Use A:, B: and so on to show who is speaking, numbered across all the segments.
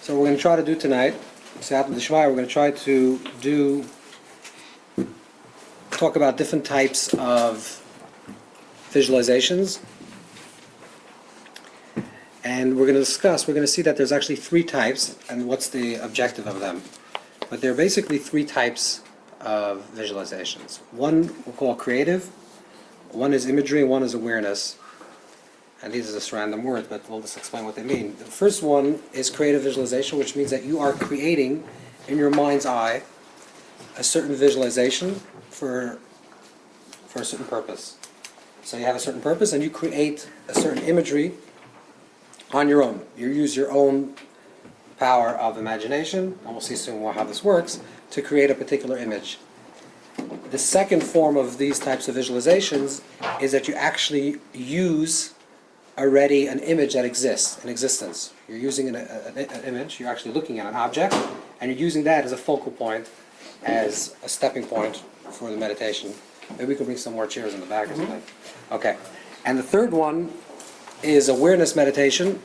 A: So what we're going to try to do tonight, we're going to try to talk about different types of visualizations. And we're going to see that there's actually three types, and what's the objective of them. But there are basically three types of visualizations. One we'll call creative, one is imagery, and one is awareness. And these are just random words, but we'll just explain what they mean. The first one is creative visualization, which means that you are creating in your mind's eye a certain visualization for a certain purpose. So you have a certain purpose and you create a certain imagery on your own. You use your own power of imagination, and we'll see soon how this works, to create a particular image. The second form of these types of visualizations is that you actually use already an image that exists in existence. You're using an image, you're actually looking at an object, and you're using that as a focal point, as a stepping point for the meditation. Maybe we can bring some more chairs in the back or something. Okay. And the third one is awareness meditation,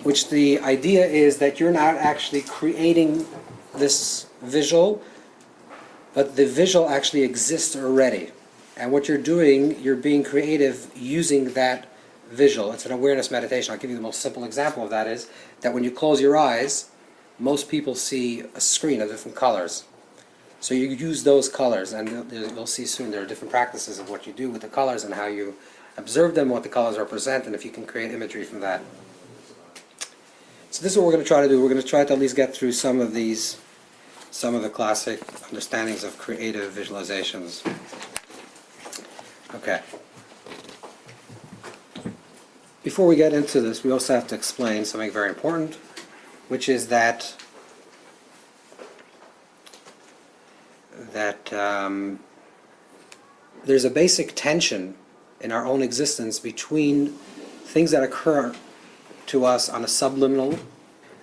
A: which the idea is that you're not actually creating this visual, but the visual actually exists already. And what you're doing, you're being creative using that visual. It's an awareness meditation. I'll give you the most simple example of that is that when you close your eyes, most people see a screen of different colors. So you use those colors, and you'll see soon there are different practices of what you do with the colors and how you observe them, what the colors represent, and if you can create imagery from that. So this is what we're going to try to do. We're going to try to at least get through some of the classic understandings of creative visualizations. Okay. Before we get into this, we also have to explain something very important, which is that there's a basic tension in our own existence between things that occur to us on a subliminal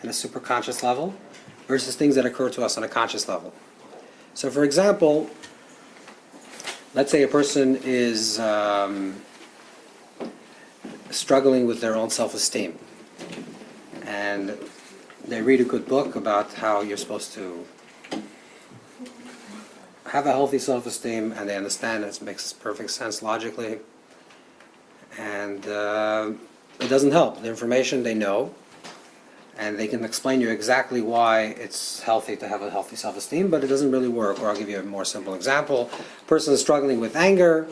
A: and a superconscious level versus things that occur to us on a conscious level. So for example, let's say a person is struggling with their own self-esteem, and they read a good book about how you're supposed to have a healthy self-esteem, and they understand it makes perfect sense logically, and it doesn't help. The information they know, and they can explain you exactly why it's healthy to have a healthy self-esteem, but it doesn't really work. Or I'll give you a more simple example. A person is struggling with anger,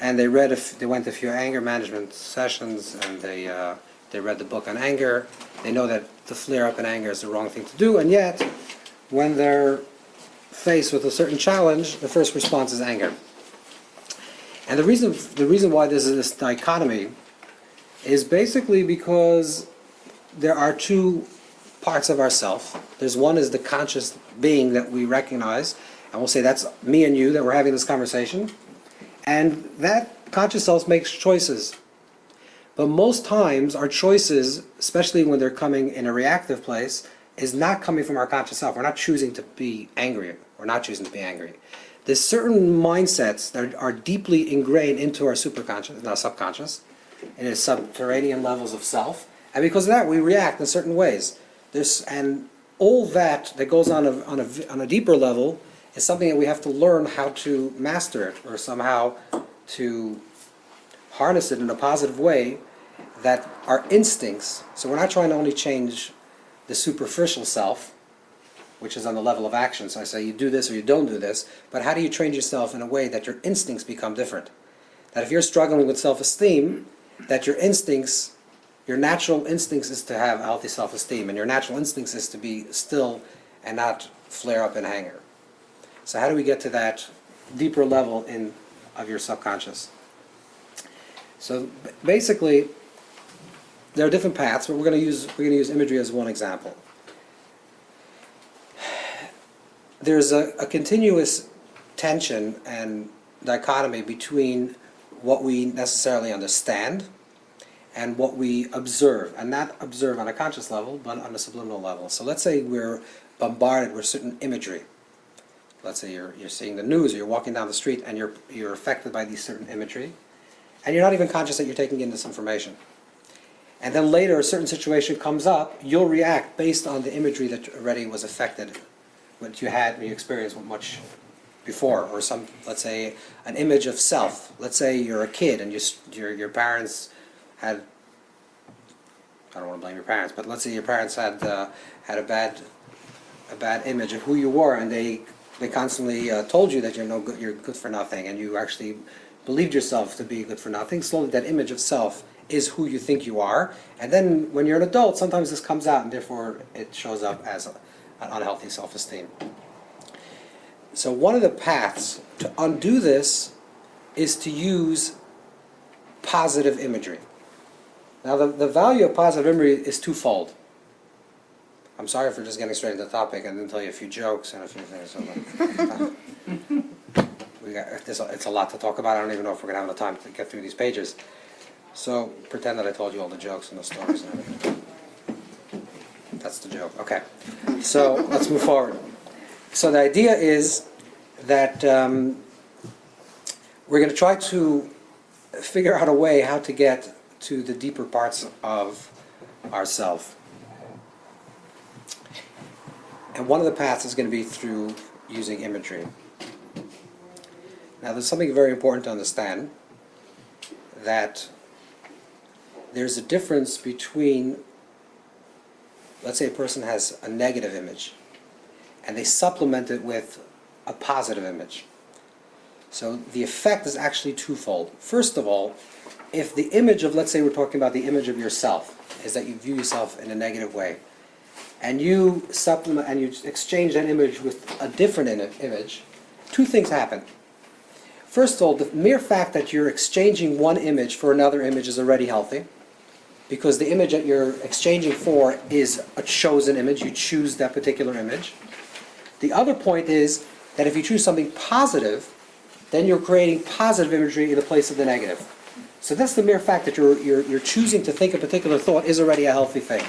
A: and they went to a few anger management sessions, and they read the book on anger. They know that to flare up in anger is the wrong thing to do, and yet when they're faced with a certain challenge, the first response is anger. And the reason why there's this dichotomy is basically because there are two parts of ourself. There's one is the conscious being that we recognize, and we'll say that's me and you, that we're having this conversation. And that conscious self makes choices. But most times our choices, especially when they're coming in a reactive place, is not coming from our conscious self. We're not choosing to be angry. We're not choosing to be angry. There's certain mindsets that are deeply ingrained into our superconscious, not subconscious, in its subterranean levels of self. And because of that, we react in certain ways. And all that goes on a deeper level is something that we have to learn how to master it, or somehow to harness it in a positive way, that our instincts, so we're not trying to only change the superficial self, which is on the level of action. So I say you do this or you don't do this, but how do you train yourself in a way that your instincts become different? That if you're struggling with self-esteem, that your instincts, your natural instincts is to have healthy self-esteem, and your natural instincts is to be still and not flare up in anger. So how do we get to that deeper level of your subconscious? So basically, there are different paths, but we're going to use imagery as one example. There's a continuous tension and dichotomy between what we necessarily understand and what we observe, and not observe on a conscious level, but on a subliminal level. So let's say we're bombarded with certain imagery. Let's say you're seeing the news, or you're walking down the street, and you're affected by these certain imagery, and you're not even conscious that you're taking in this information. and then later a certain situation comes up, you'll react based on the imagery that already was affected, what you had when you experienced much before, or some, let's say, an image of self. Let's say you're a kid and your parents had, I don't want to blame your parents, but let's say your parents had a bad image of who you were, and they constantly told you that you're no good, you're good for nothing, and you actually believed yourself to be good for nothing. Slowly that image of self is who you think you are, and then when you're an adult, sometimes this comes out, and therefore it shows up as an unhealthy self-esteem. So one of the paths to undo this is to use positive imagery. Now the value of positive imagery is twofold. I'm sorry for just getting straight into the topic and then tell you a few jokes and a few things. It's a lot to talk about. I don't even know if we're going to have enough time to get through these pages. So pretend that I told you all the jokes and the stories and everything. That's the joke. Okay. So let's move forward. So the idea is that we're going to try to figure out a way how to get to the deeper parts of ourself. And one of the paths is going to be through using imagery. Now there's something very important to understand, that there's a difference between, let's say a person has a negative image, and they supplement it with a positive image. So the effect is actually twofold. First of all, if the image of, let's say we're talking about the image of yourself, is that you view yourself in a negative way, and you supplement and you exchange that image with a different image, two things happen. First of all, the mere fact that you're exchanging one image for another image is already healthy, because the image that you're exchanging for is a chosen image. You choose that particular image. The other point is that if you choose something positive, then you're creating positive imagery in the place of the negative. So that's the mere fact that you're choosing to think a particular thought is already a healthy thing.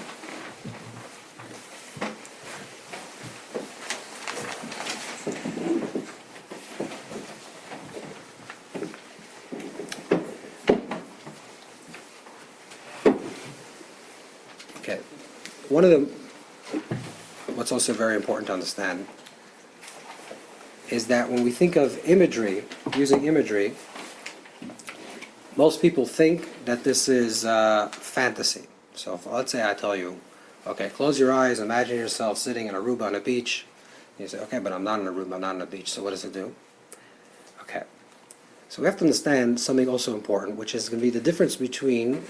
A: Okay. What's also very important to understand is that when we think of imagery, using imagery, most people think that this is fantasy. So let's say I tell you, okay, close your eyes, imagine yourself sitting in Aruba on a beach. You say, okay, but I'm not in Aruba, I'm not on a beach, so what does it do? Okay, so we have to understand something also important, which is going to be the difference between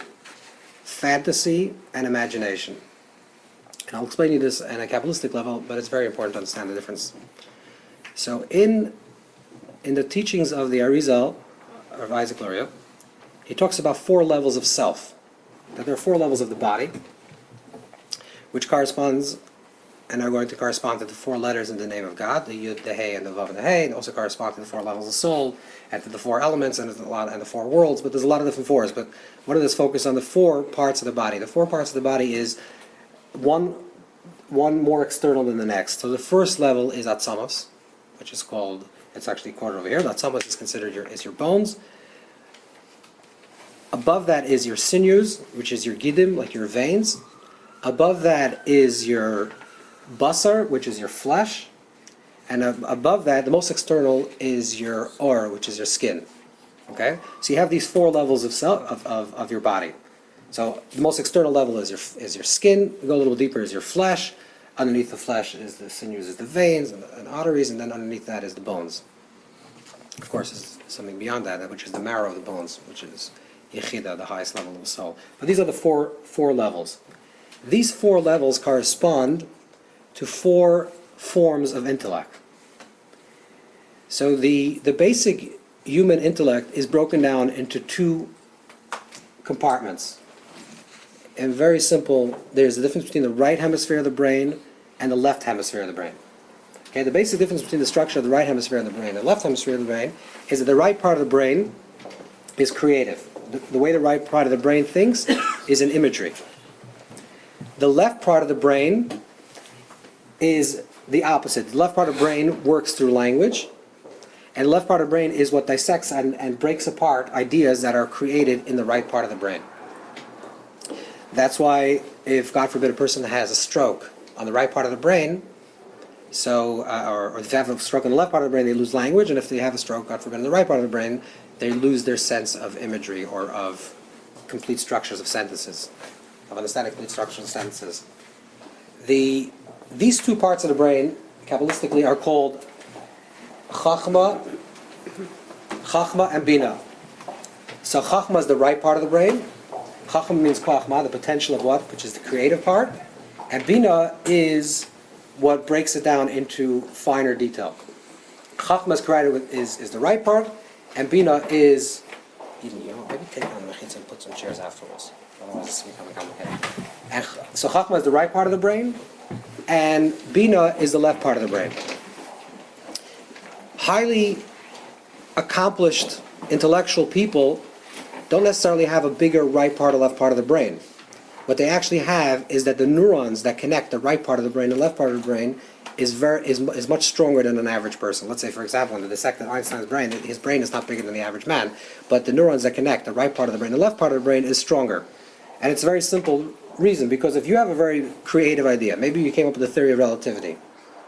A: fantasy and imagination. And I'll explain you this at a Kabbalistic level, but it's very important to understand the difference. So in the teachings of the Arizal, of Isaac Luria, he talks about 4 levels of self. That there are 4 levels of the body, which corresponds and are going to correspond to the 4 letters in the name of God, the Yud, the Hey, and the Vav, and the Hey, and also correspond to the 4 levels of soul, and to the 4 elements, and the 4 worlds, but there's a lot of different 4s. But one of this focus on the 4 parts of the body. The 4 parts of the body is one more external than the next. So the first level is Atzamos, which is called, it's actually quoted over here, Atzamos is considered your bones. Above that is your sinews, which is your gidim, like your veins. Above that is your basar, which is your flesh. And above that, the most external is your or, which is your skin. Okay? So you have these 4 levels of your body. So the most external level is your skin. You go a little deeper is your flesh. Underneath the flesh is the sinews, is the veins and arteries, and then underneath that is the bones. Of course, there's something beyond that, which is the marrow of the bones, which is Yechida, the highest level of the soul. But these are the four levels. These 4 levels correspond to 4 forms of intellect. So the basic human intellect is broken down into 2 compartments. And very simple, there's a difference between the right hemisphere of the brain and the left hemisphere of the brain. Okay, the basic difference between the structure of the right hemisphere of the brain and the left hemisphere of the brain is that the right part of the brain is creative. The way the right part of the brain thinks is in imagery. The left part of the brain is the opposite. The left part of the brain works through language, and the left part of the brain is what dissects and breaks apart ideas that are created in the right part of the brain. That's why if, God forbid, a person has a stroke on the right part of the brain, or if they have a stroke on the left part of the brain, they lose language, and if they have a stroke, God forbid, in the right part of the brain, they lose their sense of imagery or of complete structures of sentences, of understanding complete structures of sentences. These two parts of the brain, Kabbalistically, are called Chachma and Bina. So Chachma is the right part of the brain. Chachma means Chachma, the potential of what? Which is the creative part. And Bina is what breaks it down into finer detail. Chachma is the right part, and Bina is... Maybe take on the chitz and put some chairs afterwards. Otherwise it's becoming complicated. And so Chachma is the right part of the brain, and Bina is the left part of the brain. Highly accomplished intellectual people don't necessarily have a bigger right part or left part of the brain. What they actually have is that the neurons that connect the right part of the brain and the left part of the brain is much stronger than an average person. Let's say, for example, in the dissected Einstein's brain, his brain is not bigger than the average man, but the neurons that connect the right part of the brain and the left part of the brain is stronger. And it's a very simple reason, because if you have a very creative idea, maybe you came up with the theory of relativity,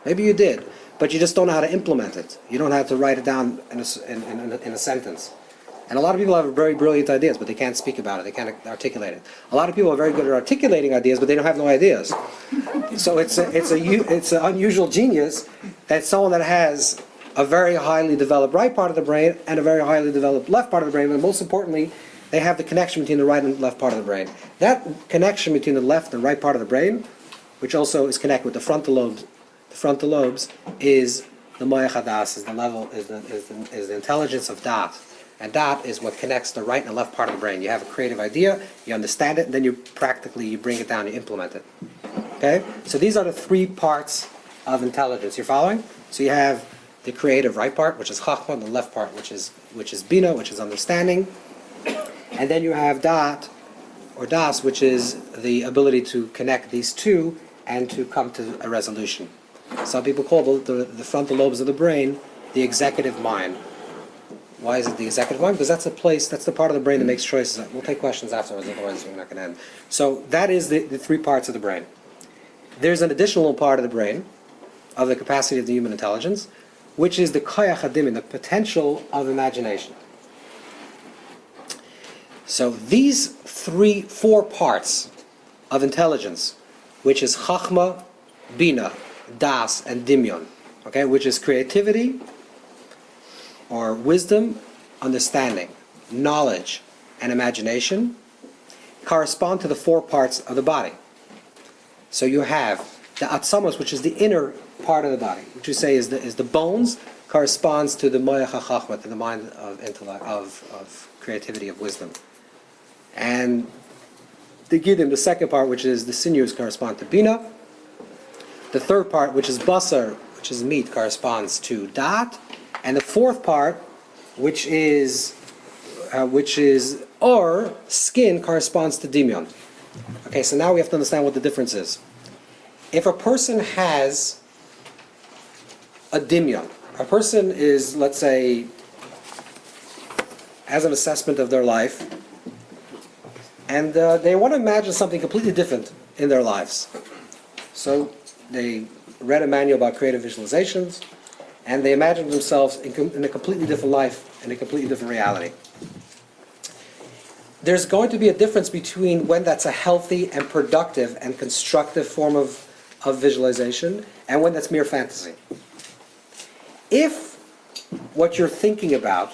A: maybe you did, but you just don't know how to implement it. You don't know how to write it down in a sentence. And a lot of people have very brilliant ideas, but they can't speak about it. They can't articulate it. A lot of people are very good at articulating ideas, but they don't have no ideas. So it's an unusual genius that someone that has a very highly developed right part of the brain and a very highly developed left part of the brain, but most importantly, they have the connection between the right and left part of the brain. That connection between the left and right part of the brain, which also is connected with the frontal lobes, is the moyach hadas, is the intelligence of dat. And that is what connects the right and the left part of the brain. You have a creative idea, you understand it, and then you bring it down, you implement it. Okay? So these are the three parts of intelligence. You're following? So you have the creative right part, which is chachma, and the left part, which is bina, which is understanding. And then you have dat, or das, which is the ability to connect these two and to come to a resolution. Some people call the frontal lobes of the brain the executive mind. Why is it the executive mind? Because that's the part of the brain that makes choices. We'll take questions afterwards, otherwise we're not going to end. So that is the three parts of the brain. There's an additional part of the brain, of the capacity of the human intelligence, which is the koyach hadimin, the potential of imagination. So these four parts of intelligence, which is chachma, bina, das, and dimyon, okay, which is creativity, or wisdom, understanding, knowledge, and imagination, correspond to the four parts of the body. So you have the atzamos, which is the inner part of the body, which we say is the bones, corresponds to the moyach hachachma, to the mind of intellect, of creativity, of wisdom. And the gidim, the second part, which is the sinews, correspond to bina. The third part, which is basar, which is meat, corresponds to dat. And the fourth part, which is or skin, corresponds to dimyon. Okay, so now we have to understand what the difference is. If a person has a dimyon, a person is, let's say, has an assessment of their life, and they want to imagine something completely different in their lives. So they read a manual about creative visualizations, and they imagine themselves in a completely different life, in a completely different reality. There's going to be a difference between when that's a healthy and productive and constructive form of visualization and when that's mere fantasy. If what you're thinking about,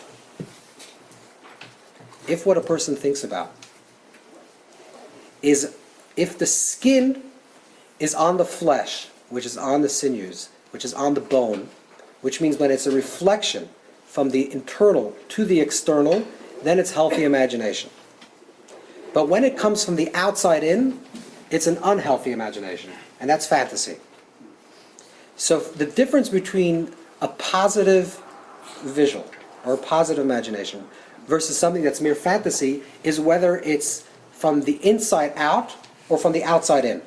A: if what a person thinks about is, if the skin is on the flesh, which is on the sinews, which is on the bone, which means when it's a reflection from the internal to the external, then it's healthy imagination. But when it comes from the outside in, it's an unhealthy imagination, and that's fantasy. So the difference between a positive visual or a positive imagination versus something that's mere fantasy is whether it's from the inside out or from the outside in.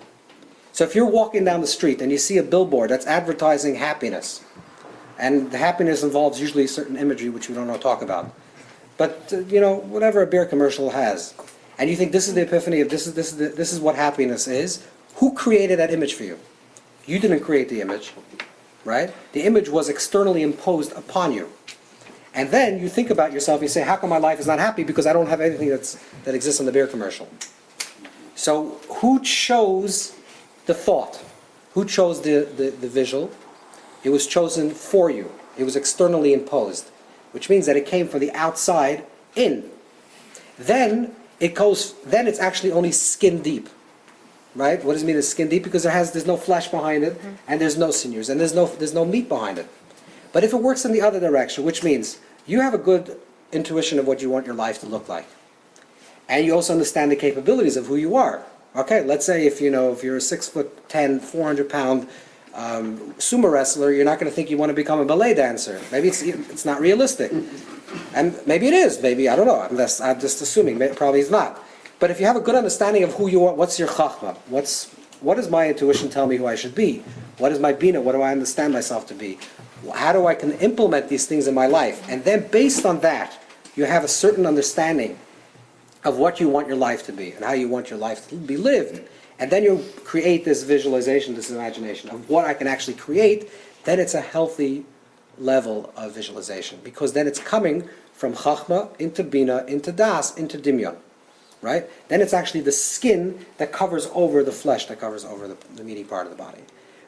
A: So if you're walking down the street and you see a billboard that's advertising happiness, and the happiness involves usually certain imagery which we don't know talk about, but whatever a beer commercial has, and you think this is the epiphany of this is what happiness is, who created that image for you? You didn't create the image, right? The image was externally imposed upon you. And then you think about yourself, you say, how come my life is not happy? Because I don't have anything that exists in the beer commercial. So who chose the thought? Who chose the visual? It was chosen for you. It was externally imposed, which means that it came from the outside in. Then it's actually only skin deep. Right? What does it mean it's skin deep? Because there's no flesh behind it, and there's no sinews, and there's no meat behind it. But if it works in the other direction, which means you have a good intuition of what you want your life to look like, and you also understand the capabilities of who you are. Okay, let's say if you're a 6'10", 400-pound sumo wrestler, you're not going to think you want to become a ballet dancer. Maybe it's not realistic, and maybe it is. Maybe I don't know. I'm just assuming. Probably it's not. But if you have a good understanding of who you are, what's your chachma? What does my intuition tell me who I should be? What is my bina? What do I understand myself to be? How do I can implement these things in my life? And then based on that, you have a certain understanding of what you want your life to be and how you want your life to be lived. And then you create this visualization, this imagination of what I can actually create. Then it's a healthy level of visualization, because then it's coming from chachma into bina, into das, into dimyon. Right? Then it's actually the skin that covers over the flesh, that covers over the meaty part of the body.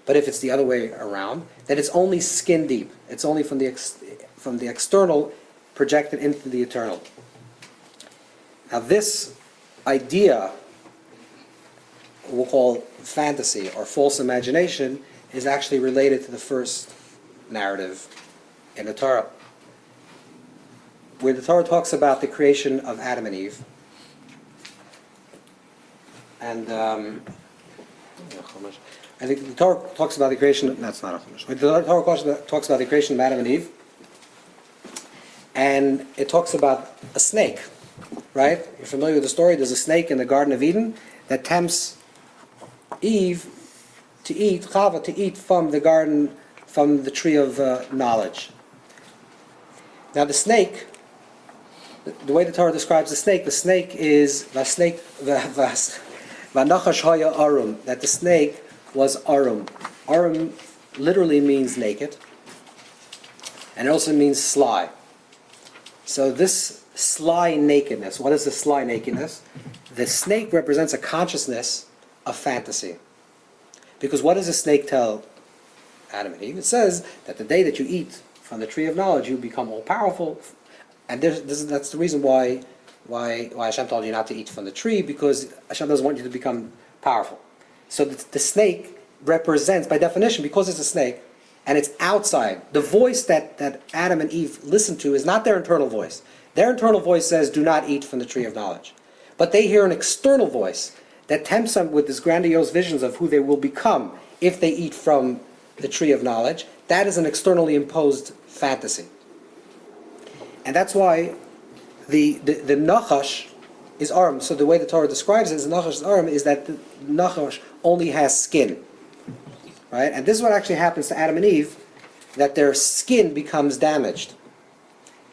A: But if it's the other way around, then it's only skin deep. It's only from the external projected into the eternal. Now this idea, we'll call fantasy or false imagination, is actually related to the first narrative in the Torah, where the Torah talks about the creation of Adam and Eve. And I think the Torah talks about the creation. That's not a chumash. The Torah talks about the creation of Adam and Eve, and it talks about a snake. Right? You're familiar with the story. There's a snake in the Garden of Eden that tempts Eve to eat, Chava to eat from the garden, from the tree of knowledge. Now the snake, the way the Torah describes the snake is V'nachash haya arum, that the snake was arum. Arum literally means naked, and it also means sly. So this sly nakedness, what is the sly nakedness? The snake represents a consciousness of fantasy. Because what does the snake tell Adam and Eve? It says that the day that you eat from the tree of knowledge, you become all powerful. And that's the reason why Hashem told you not to eat from the tree, because Hashem doesn't want you to become powerful. So the snake represents, by definition, because it's a snake, and it's outside, the voice that Adam and Eve listen to is not their internal voice. Their internal voice says, do not eat from the tree of knowledge. But they hear an external voice that tempts them with these grandiose visions of who they will become if they eat from the tree of knowledge. That is an externally imposed fantasy. And that's why the nachash is arum. So the way the Torah describes it as the nachash is arum is that the nachash only has skin. Right? And this is what actually happens to Adam and Eve, that their skin becomes damaged.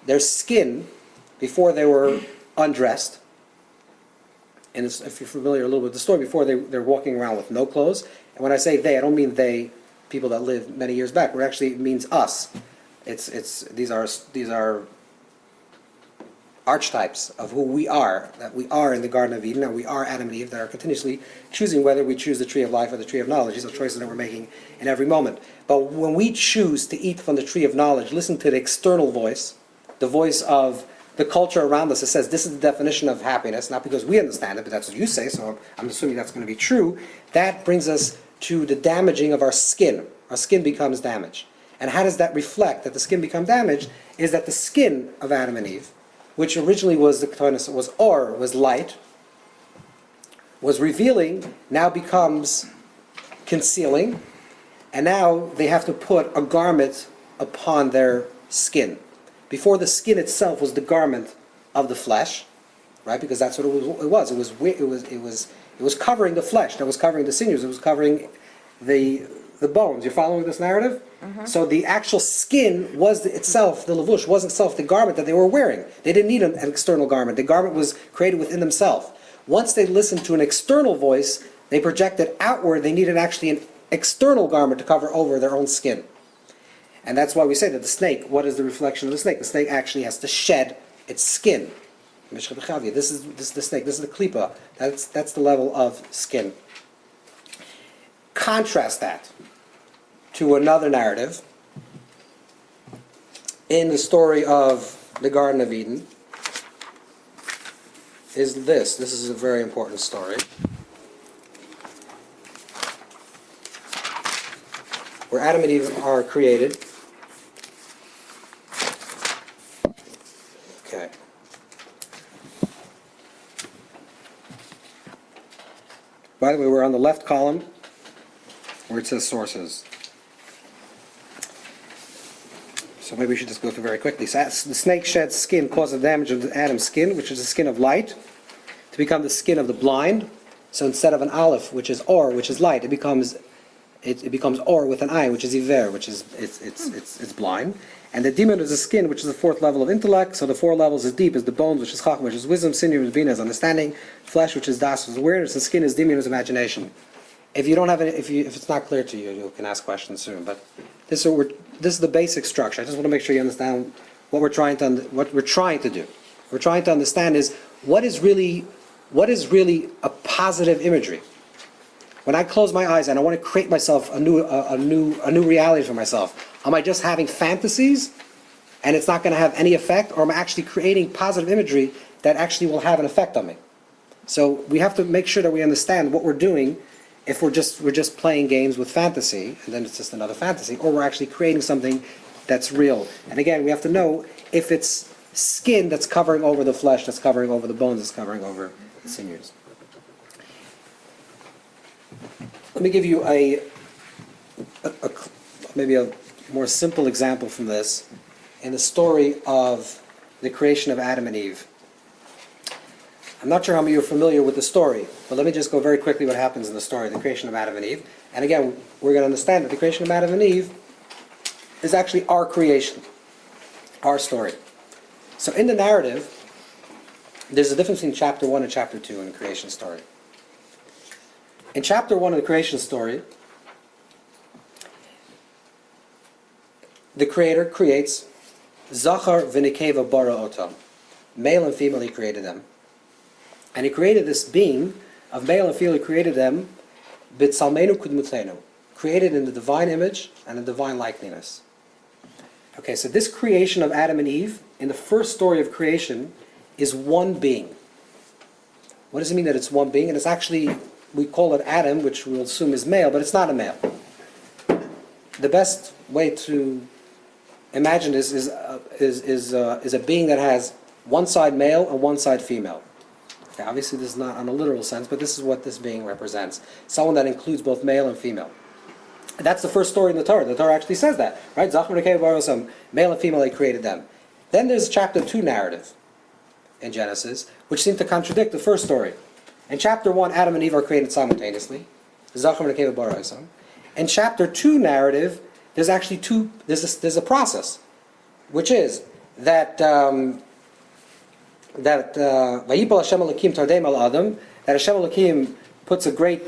A: Their skin, before they were undressed, and if you're familiar a little with the story, before they're walking around with no clothes. And when I say they, I don't mean they, people that lived many years back. It actually means us. These are archetypes of who we are, that we are in the Garden of Eden, and we are Adam and Eve, that are continuously choosing whether we choose the tree of life or the tree of knowledge. These are choices that we're making in every moment. But when we choose to eat from the tree of knowledge, listen to the external voice, the voice of the culture around us that says this is the definition of happiness, not because we understand it, but that's what you say, so I'm assuming that's going to be true. That brings us to the damaging of our skin. Our skin becomes damaged. And how does that reflect that the skin become damaged? Is that the skin of Adam and Eve, which originally was was light, was revealing, now becomes concealing, and now they have to put a garment upon their skin. Before, the skin itself was the garment of the flesh, right? Because that's what it was. It was covering the flesh. That was covering the sinews. It was covering the bones. You're following this narrative? Mm-hmm. So the actual skin was itself, the lavush was itself the garment that they were wearing. They didn't need an external garment. The garment was created within themselves. Once they listened to an external voice, they projected outward. They needed actually an external garment to cover over their own skin. And that's why we say that the snake, what is the reflection of the snake? The snake actually has to shed its skin. This is the snake, this is the klipa. That's the level of skin. Contrast that to another narrative in the story of the Garden of Eden. Is this. This is a very important story. Where Adam and Eve are created. Okay. By the way, we're on the left column where it says sources. So maybe we should just go through very quickly. So the snake sheds skin causes damage of Adam's skin, which is the skin of light, to become the skin of the blind. So instead of an aleph, which is or, which is light, it becomes or with an eye, which is iver, which is it's blind. And the demon is the skin, which is the fourth level of intellect. So the four levels is deep, is the bones, which is chachma, which is wisdom, sinew, which is bina, is understanding, flesh, which is das, which is awareness, and skin is demon, is imagination. If you don't have any, if it's not clear to you, you can ask questions soon. But this is the basic structure. I just want to make sure you understand what we're trying to do. What we're trying to understand is what is really a positive imagery. When I close my eyes and I want to create myself a new reality for myself, am I just having fantasies and it's not going to have any effect, or am I actually creating positive imagery that actually will have an effect on me? So we have to make sure that we understand what we're doing. If we're just playing games with fantasy, and then it's just another fantasy, or we're actually creating something that's real. And again, we have to know if it's skin that's covering over the flesh, that's covering over the bones, that's covering over the sinews. Let me give you maybe a more simple example from this in the story of the creation of Adam and Eve. I'm not sure how many of you are familiar with the story, but let me just go very quickly what happens in the story, the creation of Adam and Eve. And again, we're going to understand that the creation of Adam and Eve is actually our creation, our story. So in the narrative, there's a difference between chapter 1 and chapter 2 in the creation story. In chapter 1 of the creation story, the Creator creates Zachar v'Nekeva bara otam. Male and female, He created them. And He created this being of male and female. He created them b'tzalmenu kudmutzenu, created in the divine image and the divine likeness. Okay, so this creation of Adam and Eve in the first story of creation is one being. What does it mean that it's one being? And it's actually, we call it Adam, which we'll assume is male, but it's not a male. The best way to imagine this is a being that has one side male and one side female. Okay, obviously this is not on a literal sense, but this is what this being represents. Someone that includes both male and female. And that's the first story in the Torah. The Torah actually says that, right? Zachar v'Nekeva bara otam, male and female, He created them. Then there's chapter 2 narrative in Genesis, which seems to contradict the first story. In chapter 1, Adam and Eve are created simultaneously. Zachar v'Nekeva bara otam. In chapter 2 narrative, there's actually there's a process, which is that Vayipol Hashem Elokim Tardem al Adam, that Hashem Elokim puts a great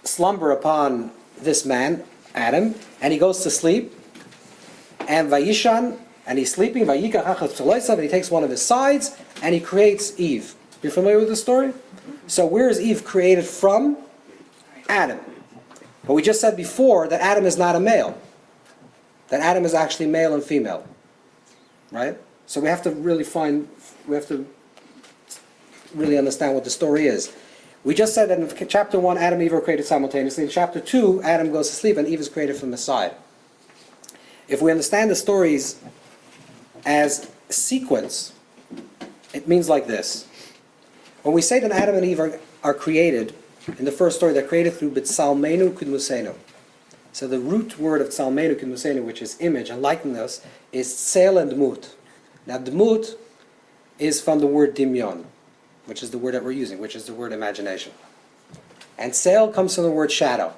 A: slumber upon this man, Adam, and he goes to sleep, and Vayishan, and he's sleeping, Vayikach Hachas Tzaloisav, and he takes one of his sides, and he creates Eve. You familiar with the story? So where is Eve created from? Adam. But we just said before that Adam is not a male. That Adam is actually male and female. Right? So we have to really understand what the story is. We just said that in chapter 1, Adam and Eve are created simultaneously. In chapter 2, Adam goes to sleep and Eve is created from the side. If we understand the stories as sequence, it means like this. When we say that Adam and Eve are created, in the first story, they're created through B'tzalmenu Kudmusenu. So the root word of Tzalmenu Kudmusenu, which is image and likeness, is Tzel and Dmut. Now Dmut is from the word Dimyon, which is the word that we're using, which is the word imagination. And Tzel comes from the word shadow.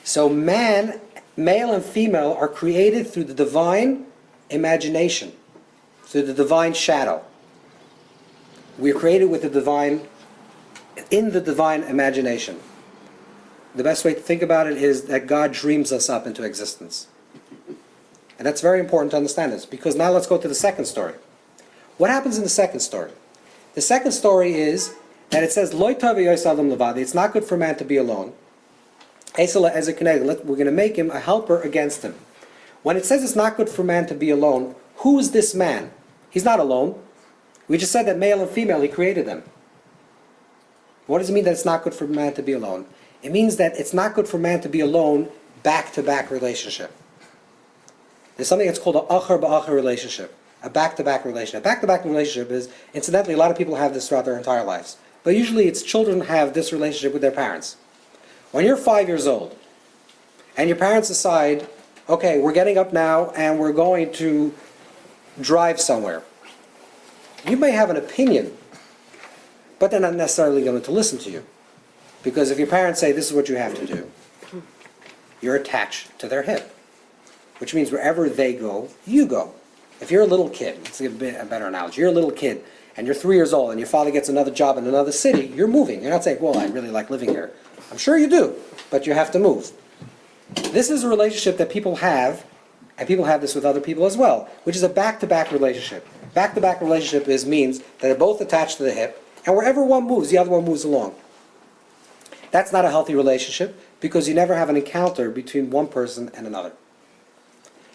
A: So man, male and female, are created through the divine imagination, through the divine shadow. We're created with the divine in the divine imagination. The best way to think about it is that God dreams us up into existence. And that's very important to understand this, because now let's go to the second story. What happens in the second story? The second story is that it says, Lo tov yos adam levad, it's not good for man to be alone. We're going to make him a helper against him. When it says it's not good for man to be alone, who is this man? He's not alone. We just said that male and female, he created them. What does it mean that it's not good for man to be alone? It means that it's not good for man to be alone, back-to-back relationship. There's something that's called an achar ba'achar relationship, a back-to-back relationship. A back-to-back relationship is, incidentally, a lot of people have this throughout their entire lives. But usually it's children have this relationship with their parents. When you're 5 years old, and your parents decide, okay, we're getting up now and we're going to drive somewhere. You may have an opinion, but they're not necessarily going to listen to you. Because if your parents say, this is what you have to do, you're attached to their hip. Which means wherever they go, you go. If you're a little kid, let's give a better analogy. You're a little kid, and you're 3 years old, and your father gets another job in another city, you're moving. You're not saying, well, I really like living here. I'm sure you do, but you have to move. This is a relationship that people have, and people have this with other people as well, which is a back-to-back relationship. Back-to-back relationship means that they're both attached to the hip, and wherever one moves, the other one moves along. That's not a healthy relationship, because you never have an encounter between one person and another.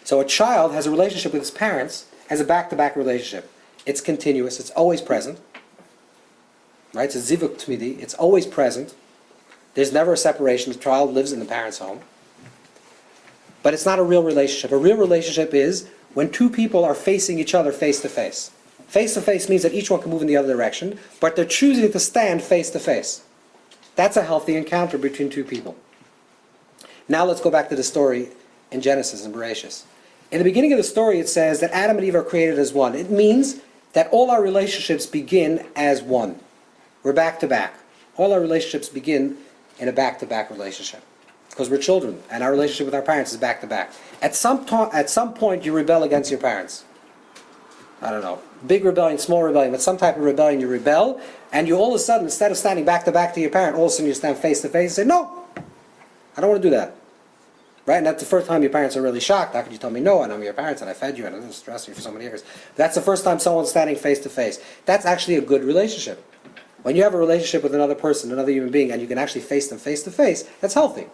A: So a child has a relationship with his parents as a back-to-back relationship. It's continuous, it's always present. Right? It's a zivuk tmidi, it's always present. There's never a separation, the child lives in the parent's home. But it's not a real relationship. A real relationship is when two people are facing each other face to face. Face to face means that each one can move in the other direction, but they're choosing to stand face to face. That's a healthy encounter between two people. Now let's go back to the story in Genesis and Bereshis. In the beginning of the story it says that Adam and Eve are created as one. It means that all our relationships begin as one. We're back to back. All our relationships begin in a back-to-back relationship. Because we're children, and our relationship with our parents is back-to-back. At some point you rebel against your parents. I don't know, big rebellion, small rebellion, but some type of rebellion you rebel, and you all of a sudden, instead of standing back-to-back to your parent, all of a sudden you stand face-to-face and say, no, I don't want to do that. Right? And that's the first time your parents are really shocked. How could you tell me no? I know your parents and I fed you and I didn't stress you for so many years. That's the first time someone's standing face-to-face. That's actually a good relationship. When you have a relationship with another person, another human being, and you can actually face them face-to-face, that's healthy.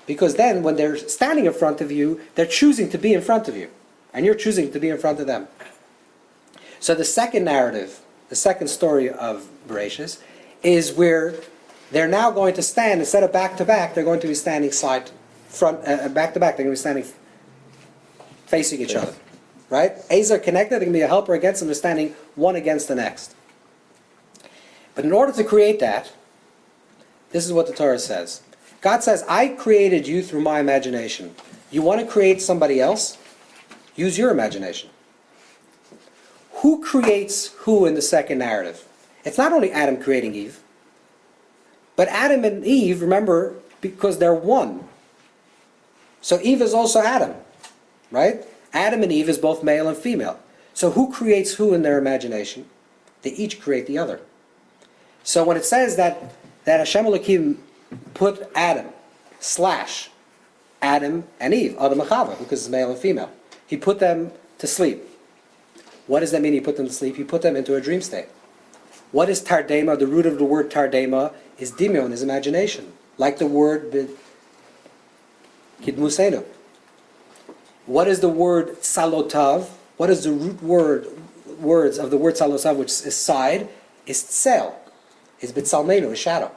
A: Because then, when they're standing in front of you, they're choosing to be in front of you. And you're choosing to be in front of them. So the second narrative, the second story of Bereshis, is where they're now going to stand, instead of back-to-back, they're going to be standing back-to-back, they're going to be standing facing each other. Right? A's are connected, they're going to be a helper against them, they're standing one against the next. But in order to create that, this is what the Torah says. God says, I created you through my imagination. You want to create somebody else? Use your imagination. Who creates who in the second narrative? It's not only Adam creating Eve, but Adam and Eve, remember, because they're one. So Eve is also Adam, right? Adam and Eve is both male and female. So who creates who in their imagination? They each create the other. So when it says that Hashem Elokim put Adam and Eve, Adam and Chava, because it's male and female, he put them to sleep. What does that mean he put them to sleep? He put them into a dream state. What is tardema? The root of the word tardema is dimion, is imagination. Like the word kidmusenu. What is the word salotav? What is the root words of the word salotav, which is side, is tzel, is bitzalmenu, is shadow.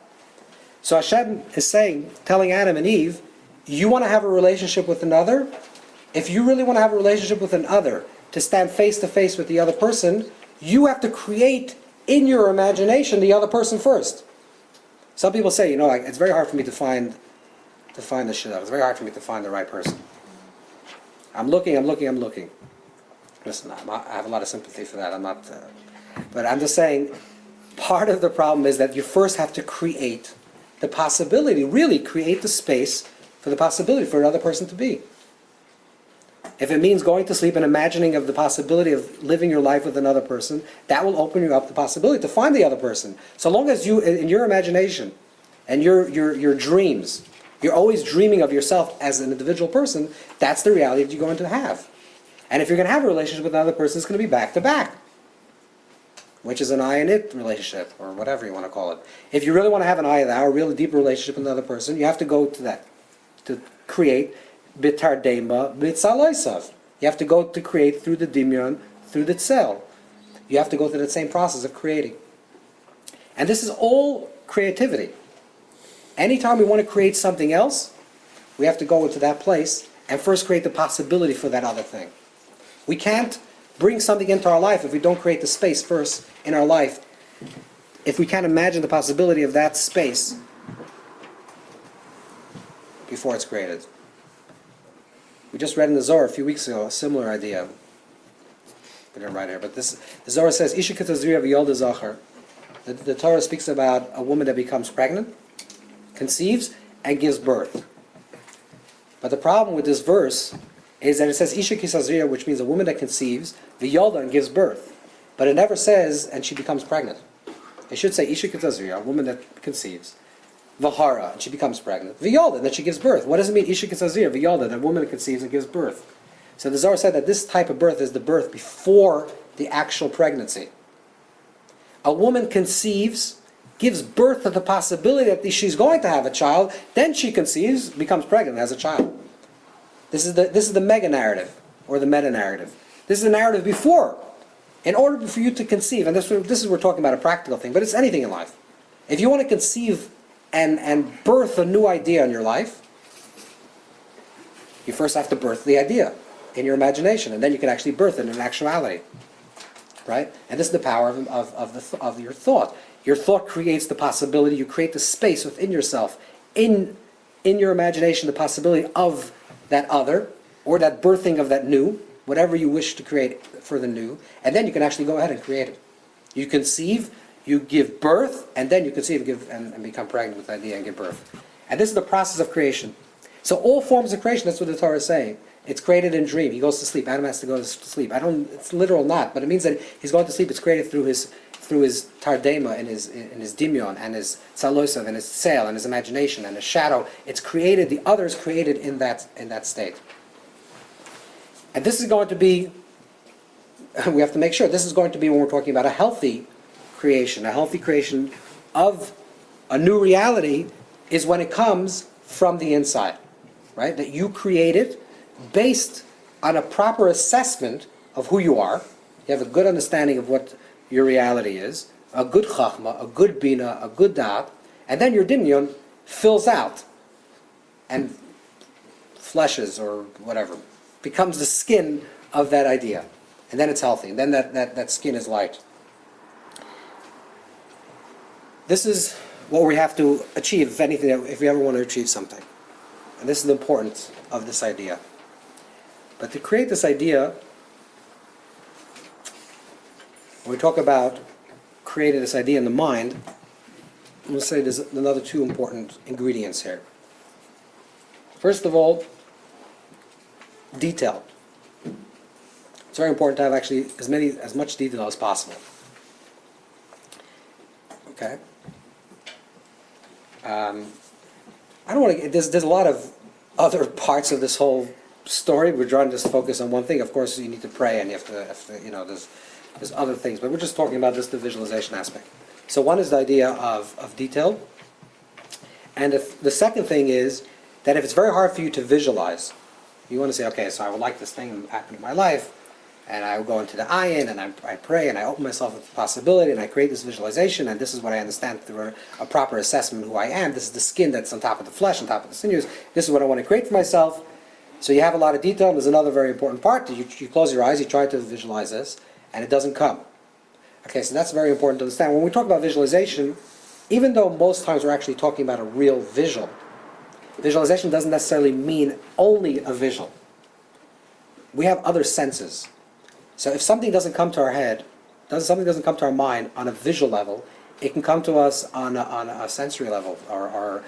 A: So Hashem is saying, telling Adam and Eve, you want to have a relationship with another? If you really want to have a relationship with another, to stand face to face with the other person, you have to create in your imagination the other person first. Some people say, it's very hard for me to find the shit out. It's very hard for me to find the right person. I'm looking. Listen, I have a lot of sympathy for that. But I'm just saying, part of the problem is that you first have to create the possibility, really create the space for the possibility for another person to be. If it means going to sleep and imagining of the possibility of living your life with another person, that will open you up the possibility to find the other person. So long as you, in your imagination and your dreams, you're always dreaming of yourself as an individual person, that's the reality that you're going to have. And if you're going to have a relationship with another person, it's going to be back to back, which is an I and it relationship, or whatever you want to call it. If you really want to have an I and thou, a really deep relationship with another person, you have to go to that, to create bitardema bitzaloisav. You have to go to create through the dimyon, through the tzel. You have to go through that same process of creating. And this is all creativity. Anytime we want to create something else, we have to go into that place and first create the possibility for that other thing. We can't bring something into our life if we don't create the space first in our life. If we can't imagine the possibility of that space before it's created. We just read in the Zohar a few weeks ago a similar idea. We didn't write here, but the Zohar says, Isha ketazriya v'yolda zachar. The Torah speaks about a woman that becomes pregnant, conceives, and gives birth. But the problem with this verse is that it says Isha kisazriya, which means a woman that conceives, v'yolda, and gives birth. But it never says, and she becomes pregnant. It should say Isha kisazriya, a woman that conceives, v'hara, and she becomes pregnant, v'yolda, and then she gives birth. What does it mean Isha kisazriya, v'yolda, that a woman that conceives and gives birth? So the Zohar said that this type of birth is the birth before the actual pregnancy. A woman conceives, gives birth to the possibility that she's going to have a child, then she conceives, becomes pregnant, has a child. This is the mega narrative, or the meta narrative. This is the narrative before. In order for you to conceive, and this is we're talking about a practical thing, but it's anything in life. If you want to conceive and birth a new idea in your life, you first have to birth the idea in your imagination, and then you can actually birth it in actuality. Right? And this is the power of your thought. Your thought creates the possibility, you create the space within yourself, in your imagination, the possibility of that other, or that birthing of that new, whatever you wish to create for the new, and then you can actually go ahead and create it. You conceive, you give birth, and then you conceive and become pregnant with the idea and give birth. And this is the process of creation. So all forms of creation, that's what the Torah is saying. It's created in dream. He goes to sleep. Adam has to go to sleep. It's literal not, but it means that he's going to sleep. It's created through his tardema and his dimyon and his tzalosav and his tzel and his imagination and his shadow. It's created. The other is created in that state. And this is going to be. We have to make sure this is going to be when we're talking about a healthy creation. A healthy creation of a new reality is when it comes from the inside, right? That you create it based on a proper assessment of who you are. You have a good understanding of what your reality is, a good chachma, a good bina, a good da'at, and then your dimyon fills out and fleshes or whatever, becomes the skin of that idea. And then it's healthy, and then that skin is light. This is what we have to achieve, if anything, if we ever want to achieve something. And this is the importance of this idea. But to create this idea, when we talk about creating this idea in the mind, I'm going to say there's another two important ingredients here. First of all, detail. It's very important to have actually as much detail as possible. Okay? I don't want to. There's a lot of other parts of this whole story. We're trying to just focus on one thing. Of course, you need to pray, and you have to there's other things, but we're just talking about just the visualization aspect. So one is the idea of detail, and the second thing is that if it's very hard for you to visualize, you want to say, okay, so I would like this thing to happen in my life, and I will go into the ayin, and I pray, and I open myself with the possibility, and I create this visualization, and this is what I understand through a proper assessment of who I am. This is the skin that's on top of the flesh, on top of the sinews. This is what I want to create for myself. So you have a lot of detail, and there's another very important part. You close your eyes, you try to visualize this, and it doesn't come. Okay, so that's very important to understand. When we talk about visualization, even though most times we're actually talking about a real visual, visualization doesn't necessarily mean only a visual. We have other senses. So if something doesn't come to our head, something doesn't come to our mind on a visual level, it can come to us on a sensory level, or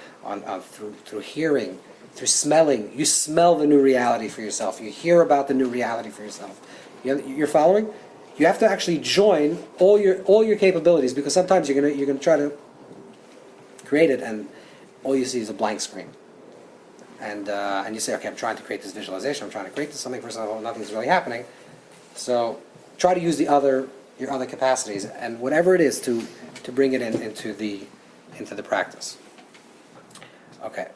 A: through hearing, through smelling. You smell the new reality for yourself. You hear about the new reality for yourself. You're following? You have to actually join all your capabilities, because sometimes you're gonna try to create it and all you see is a blank screen. And you say, okay, I'm trying to create this visualization. I'm trying to create something for someone. Nothing's really happening. So try to use your other capacities and whatever it is to bring it into the practice. Okay,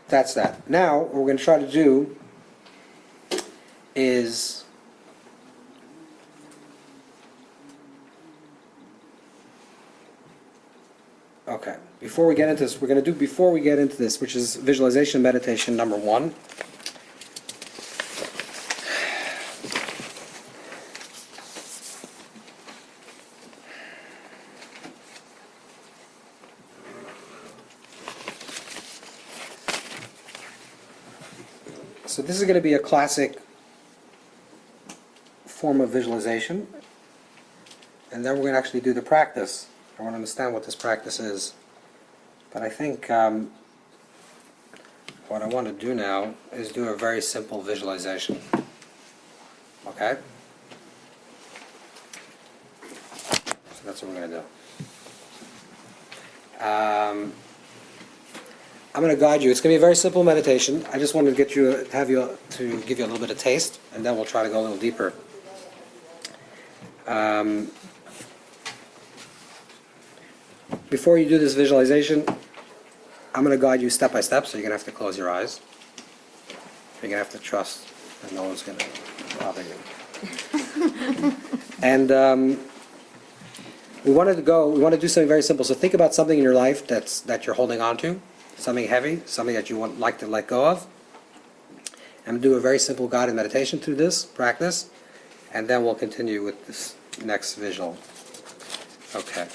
A: that's that. Now what we're going to try to do is okay. Before we get into this, which is visualization meditation number 1. So this is going to be a classic form of visualization, and then we're going to actually do the practice. I want to understand what this practice is. But I think what I want to do now is do a very simple visualization. Okay? So that's what we're going to do. I'm going to guide you. It's going to be a very simple meditation. I just wanted to give you a little bit of taste, and then we'll try to go a little deeper. Before you do this visualization, I'm going to guide you step by step, so you're going to have to close your eyes. You're going to have to trust that no one's going to bother you. And we want to do something very simple. So think about something in your life that you're holding on to, something heavy, something that you like to let go of. I'm going to do a very simple guided meditation through this practice, and then we'll continue with this next visual. Okay.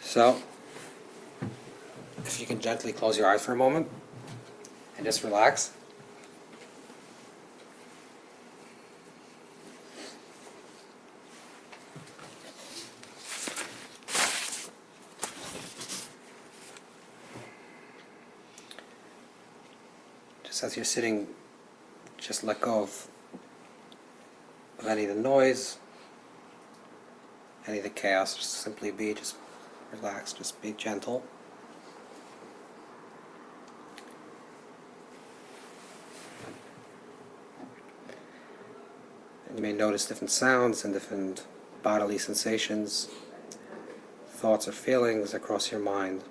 A: So, if you can gently close your eyes for a moment and just relax. Just as you're sitting, just let go of any of the noise, any of the chaos. Just simply be, just relax, just be gentle. And you may notice different sounds and different bodily sensations, thoughts or feelings across your mind.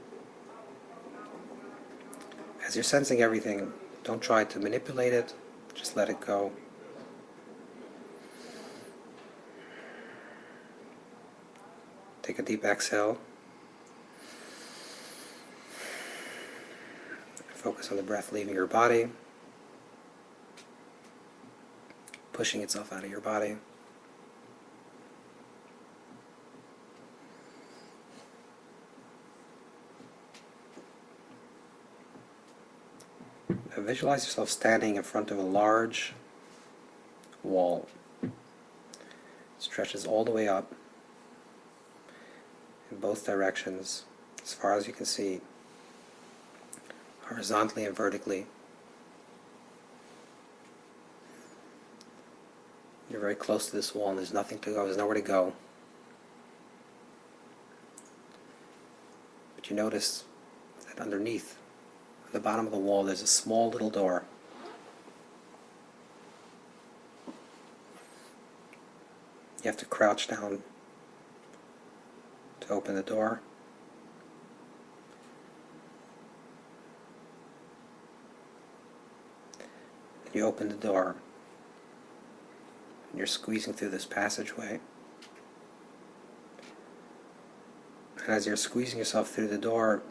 A: As you're sensing everything, don't try to manipulate it, just let it go. Take a deep exhale. Focus on the breath leaving your body, pushing itself out of your body. Now visualize yourself standing in front of a large wall. It stretches all the way up in both directions, as far as you can see, horizontally and vertically. You're very close to this wall and there's nothing to go, there's nowhere to go. But you notice that underneath, at the bottom of the wall, there's a small little door. You have to crouch down to open the door. You open the door, and you're squeezing through this passageway. And as you're squeezing yourself through the door,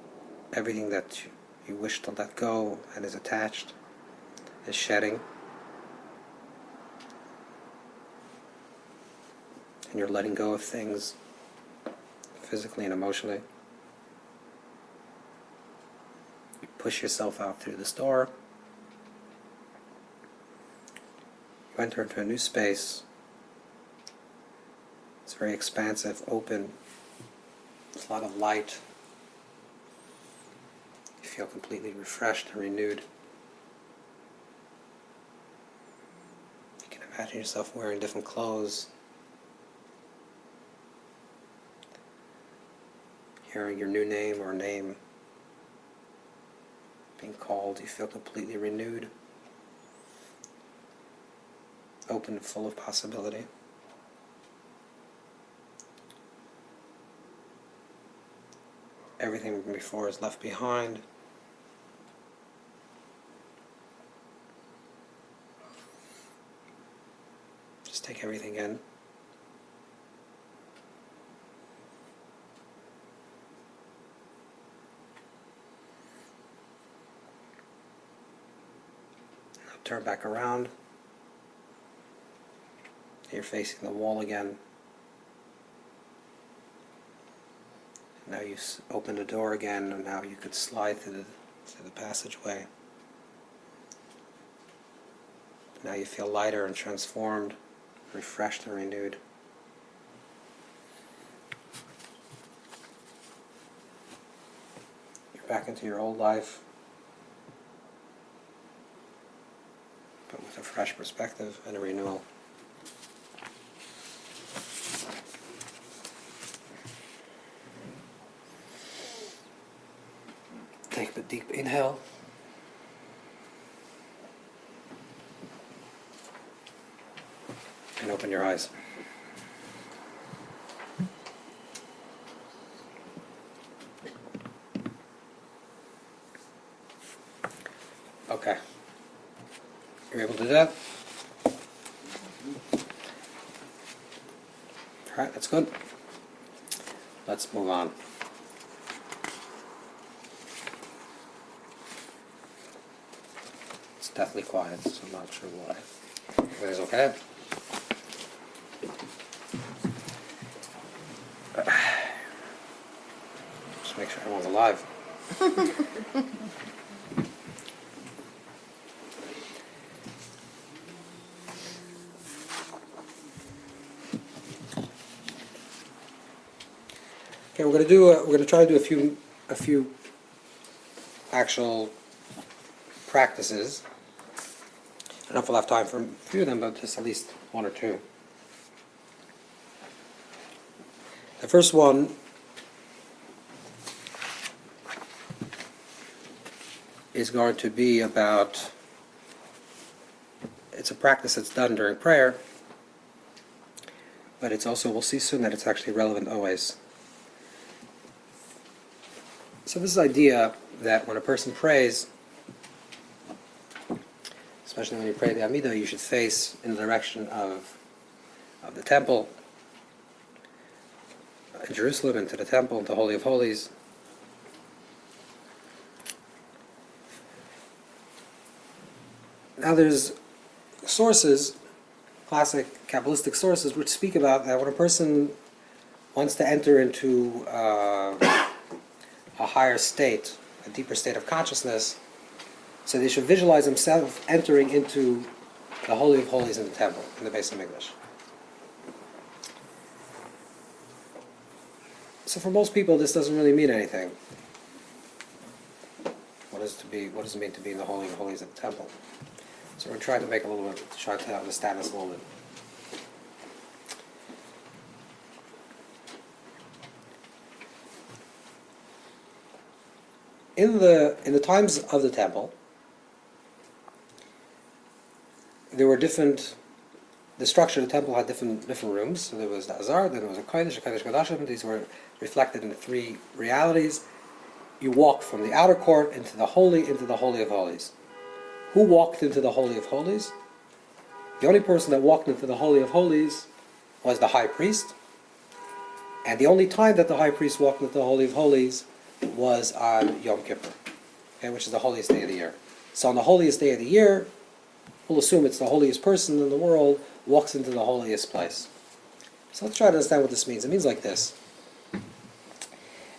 A: everything that you wish to let go and is attached is shedding. And you're letting go of things physically and emotionally. You push yourself out through this door. You enter into a new space. It's very expansive, open. There's a lot of light. You feel completely refreshed and renewed. Imagine yourself wearing different clothes, hearing your new name or name being called. You feel completely renewed, open and full of possibility. Everything from before is left behind. Just take everything in. Now turn back around. You're facing the wall again. Now you open the door again, and now you could slide through the passageway. Now you feel lighter and transformed, refreshed and renewed. You're back into your old life, but with a fresh perspective and a renewal. Take a deep inhale. And open your eyes. Okay. You're able to do that? Alright, that's good. Let's move on. It's deathly quiet, so I'm not sure why. Everything's okay? Just make sure everyone's alive. Okay, we're going to try to do a few actual practices. I don't know if we'll have time for a few of them, but just at least one or two. The first one is going to be about, it's a practice that's done during prayer, but it's also, we'll see soon that it's actually relevant always. So this idea that when a person prays, especially when you pray the Amidah, you should face in the direction of the temple, in Jerusalem, into the temple, into the Holy of Holies. Now there's sources, classic Kabbalistic sources, which speak about that when a person wants to enter into a higher state, a deeper state of consciousness, so they should visualize themselves entering into the Holy of Holies in the temple, in the Beis Hamikdash. So for most people, this doesn't really mean anything. What does it mean to be in the Holy of Holies of the temple? So we're trying to make a little bit, try to understand this a little bit. In the times of the temple, there were the structure of the temple had different rooms. So there was the Azar, then there was a Kodesh Kodashim. These were reflected in the three realities. You walked from the outer court into the Holy of Holies. Who walked into the Holy of Holies? The only person that walked into the Holy of Holies was the high priest. And the only time that the high priest walked into the Holy of Holies was on Yom Kippur, okay, which is the holiest day of the year. So on the holiest day of the year, we'll assume it's the holiest person in the world walks into the holiest place. So let's try to understand what this means. It means like this,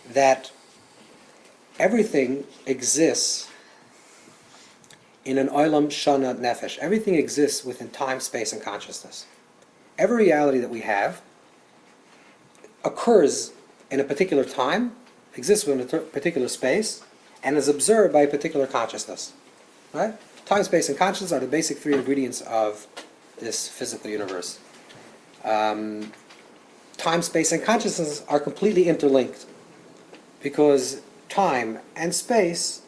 A: that everything exists in an olam shana nefesh. Everything exists within time, space, and consciousness. Every reality that we have occurs in a particular time, exists within a particular space, and is observed by a particular consciousness. Right? Time, space, and consciousness are the basic three ingredients of this physical universe. Time, space, and consciousness are completely interlinked because time and space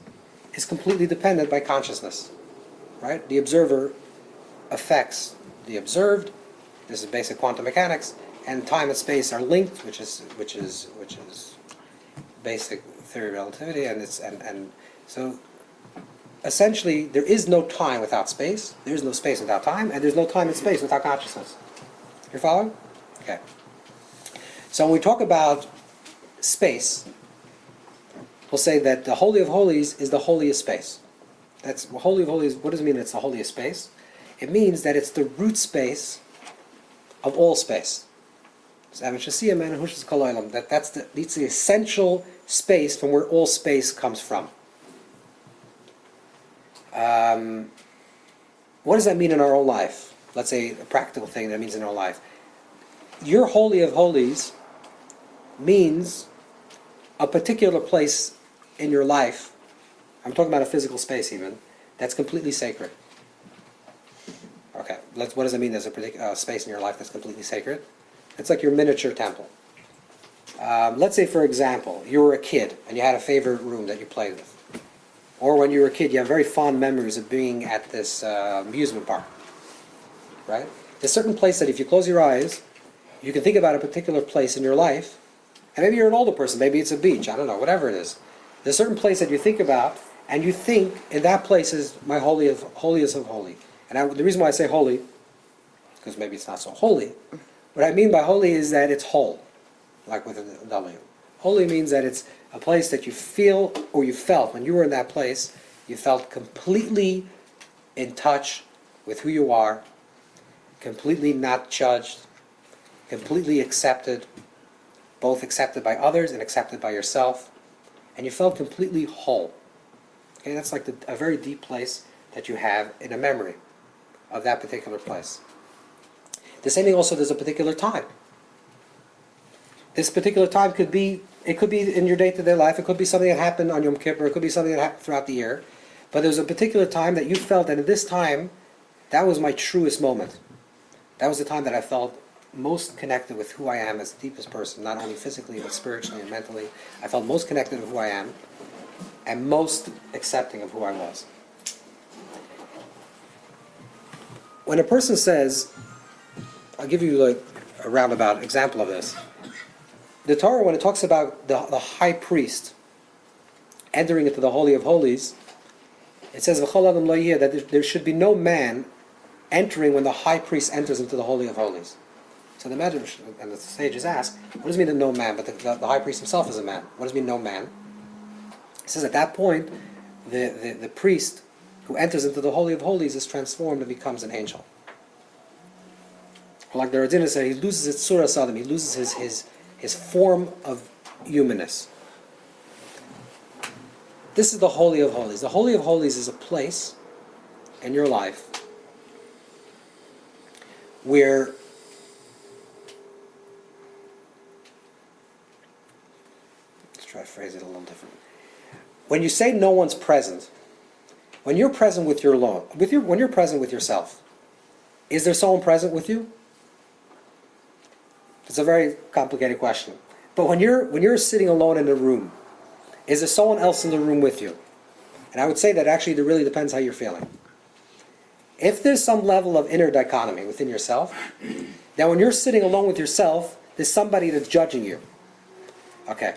A: is completely dependent by consciousness, right? The observer affects the observed. This is basic quantum mechanics, and time and space are linked, which is basic theory of relativity, and so essentially there is no time without space, there is no space without time, and there's no time and space without consciousness. You're following? Okay. So when we talk about space, we'll say that the Holy of Holies is the holiest space. That's Holy of Holies. What does it mean it's the holiest space? It means that it's the root space of all space. That's the essential space from where all space comes from. What does that mean in our own life? Let's say a practical thing that means in our life. Your Holy of Holies means a particular place in your life, I'm talking about a physical space even, that's completely sacred. Okay, what does it mean there's a particular space in your life that's completely sacred? It's like your miniature temple. Let's say, for example, you were a kid and you had a favorite room that you played with. Or when you were a kid, you have very fond memories of being at this amusement park. Right? There's a certain place that if you close your eyes, you can think about a particular place in your life, and maybe you're an older person, maybe it's a beach, I don't know, whatever it is. There's a certain place that you think about, and you think, in that place is my holiest of holy. And the reason why I say holy, because maybe it's not so holy, what I mean by holy is that it's whole, like with a W. Holy means that it's a place that you feel, or you felt, when you were in that place, you felt completely in touch with who you are, completely not judged, completely accepted, both accepted by others and accepted by yourself, and you felt completely whole. Okay, that's like a very deep place that you have in a memory of that particular place. The same thing also, there's a particular time. This particular time could be in your day-to-day life, it could be something that happened on Yom Kippur, it could be something that happened throughout the year, but there's a particular time that you felt that at this time, that was my truest moment. That was the time that I felt most connected with who I am as the deepest person, not only physically, but spiritually and mentally. I felt most connected with who I am, and most accepting of who I was. When a person says, I'll give you like a roundabout example of this. The Torah, when it talks about the high priest entering into the Holy of Holies, it says that there should be no man entering when the high priest enters into the Holy of Holies. So the Medrash and the sages ask, what does it mean no man? But the high priest himself is a man. What does it mean no man? It says at that point, the priest who enters into the Holy of Holies is transformed and becomes an angel. Or like the Radina said, he loses his surah sadam, he loses his form of humanness. This is the Holy of Holies. The Holy of Holies is a place in your life where let's try to phrase it a little different. When you say no one's present, when you're present with when you're present with yourself, is there someone present with you? It's a very complicated question. But when you're sitting alone in a room, is there someone else in the room with you? And I would say that actually it really depends how you're feeling. If there's some level of inner dichotomy within yourself, then when you're sitting alone with yourself, there's somebody that's judging you. Okay,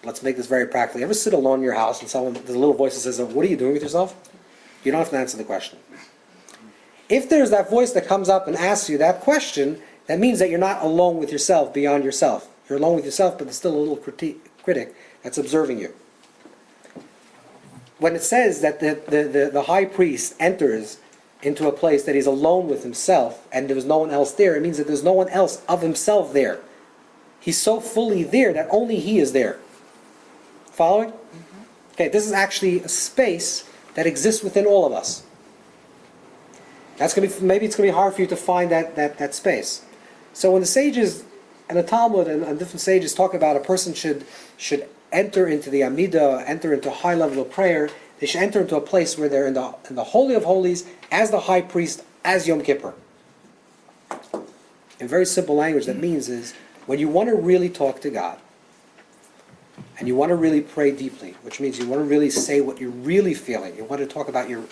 A: let's make this very practical. You ever sit alone in your house and there's a little voice that says, what are you doing with yourself? You don't have to answer the question. If there's that voice that comes up and asks you that question, that means that you're not alone with yourself beyond yourself. You're alone with yourself, but there's still a little critic that's observing you. When it says that the high priest enters into a place that he's alone with himself and there's no one else there, it means that there's no one else of himself there. He's so fully there that only he is there. Following? Mm-hmm. Okay, this is actually a space that exists within all of us. Maybe it's going to be hard for you to find that space. So when the sages and the Talmud and different sages talk about a person should enter into the Amidah, enter into a high level of prayer, they should enter into a place where they're in the Holy of Holies as the high priest, as Yom Kippur. In very simple language, that means is when you want to really talk to God, and you want to really pray deeply, which means you want to really say what you're really feeling. You want to talk about your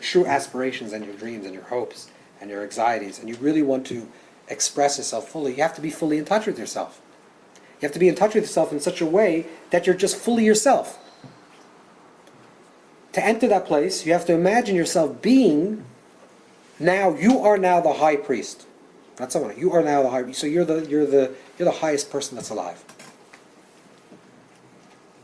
A: true aspirations and your dreams and your hopes and your anxieties, and you really want to express yourself fully. You have to be fully in touch with yourself. You have to be in touch with yourself in such a way that you're just fully yourself. To enter that place, you have to imagine yourself being you are now the high priest. Not someone. You are now the high priest. So you're the highest person that's alive.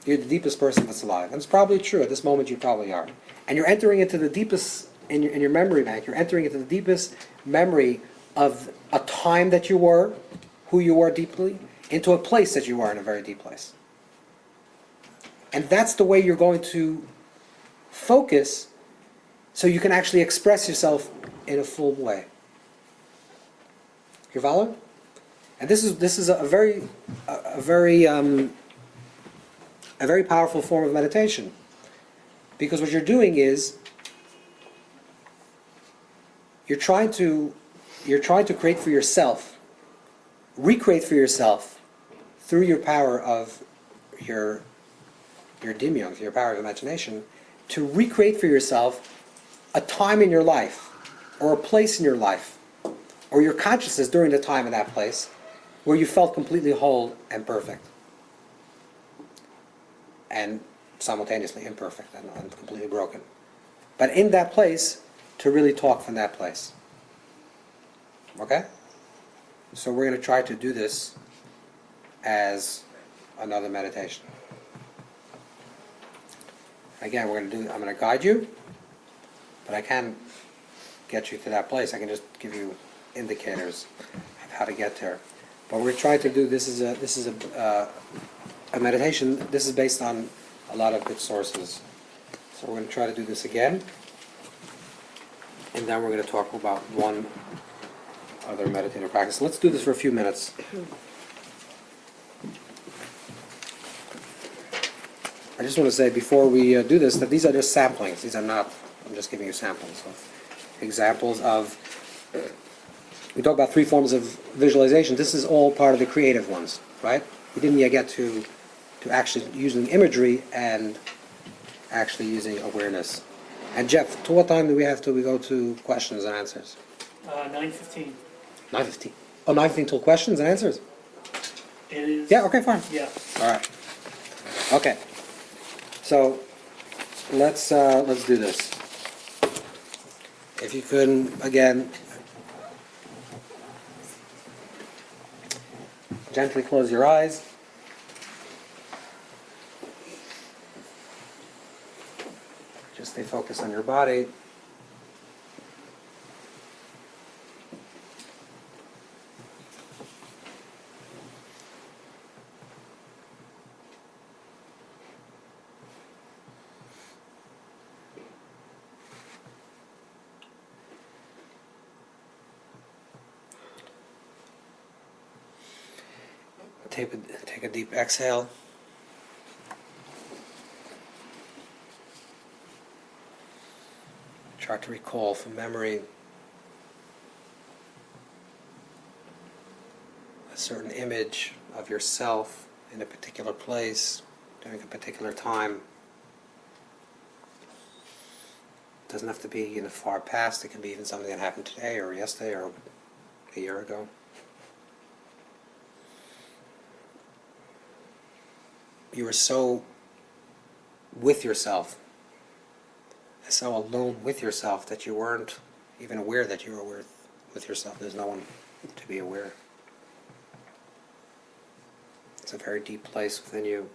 A: You're the deepest person that's alive. And it's probably true. At this moment, you probably are. And you're entering into the deepest, in your memory bank, you're entering into the deepest memory of a time that you were, who you were deeply, into a place that you are in a very deep place. And that's the way you're going to focus so you can actually express yourself in a full way. You follow? And this is a very powerful form of meditation, because what you're doing is you're trying to create for yourself, recreate for yourself through your power of your dimion, your power of imagination, to recreate for yourself a time in your life or a place in your life or your consciousness during the time in that place where you felt completely whole and perfect. And simultaneously imperfect and completely broken. But in that place, to really talk from that place. Okay? So we're going to try to do this as another meditation. Again, I'm going to guide you, but I can't get you to that place. I can just give you indicators of how to get there. But we're trying to do this is a meditation. This is based on a lot of good sources. So we're going to try to do this again, and then we're going to talk about one other meditative practice. Let's do this for a few minutes. I just want to say before we do this that these are just samplings. These are not, I'm just giving you samples of examples of, we talk about 3 forms of visualization. This is all part of the creative ones, right? We didn't yet get to actually using imagery and actually using awareness. And Jeff, to what time do we have till we go to questions and answers?
B: 9:15.
A: 9:15. Oh, 9:15 till questions and answers?
B: It is.
A: Yeah, okay, fine.
B: Yeah.
A: All right. Okay. So let's do this. If you could, again, gently close your eyes. Just stay focused on your body. Take a deep exhale. Try to recall from memory a certain image of yourself in a particular place during a particular time. It doesn't have to be in the far past. It can be even something that happened today or yesterday or a year ago. You were so with yourself, so alone with yourself that you weren't even aware that you were with yourself. There's no one to be aware. It's a very deep place within you.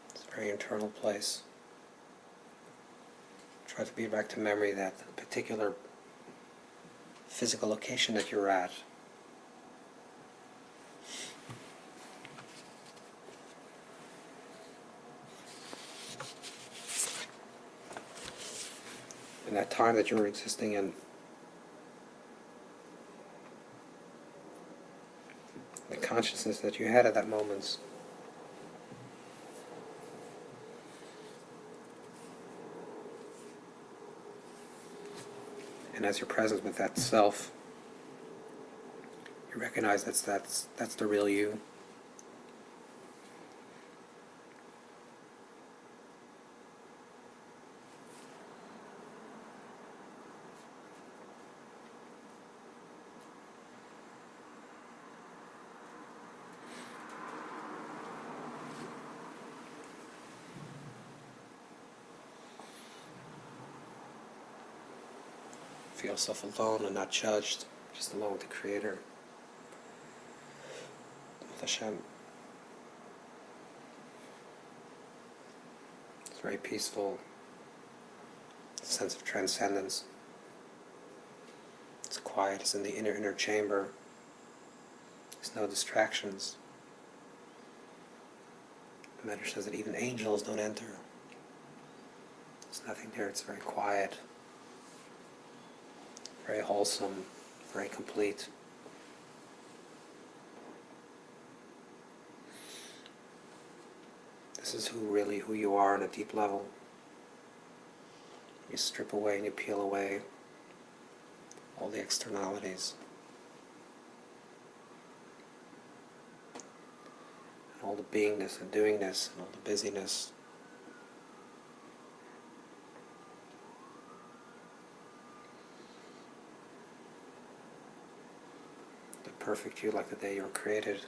A: It's a very internal place. Try to bring back to memory that particular physical location that you're at. And that time that you were existing in. The consciousness that you had at that moment. And as you're present with that self, you recognize that's the real you. Feel yourself alone and not judged, just alone with the Creator, with Hashem. It's very peaceful, sense of transcendence. It's quiet, it's in the inner chamber. There's no distractions. The Medrash says that even angels don't enter. There's nothing there, it's very quiet. Very wholesome, very complete. This is who you are on a deep level. You strip away and you peel away all the externalities. And all the beingness and doingness and all the busyness. Perfect you like the day you were created.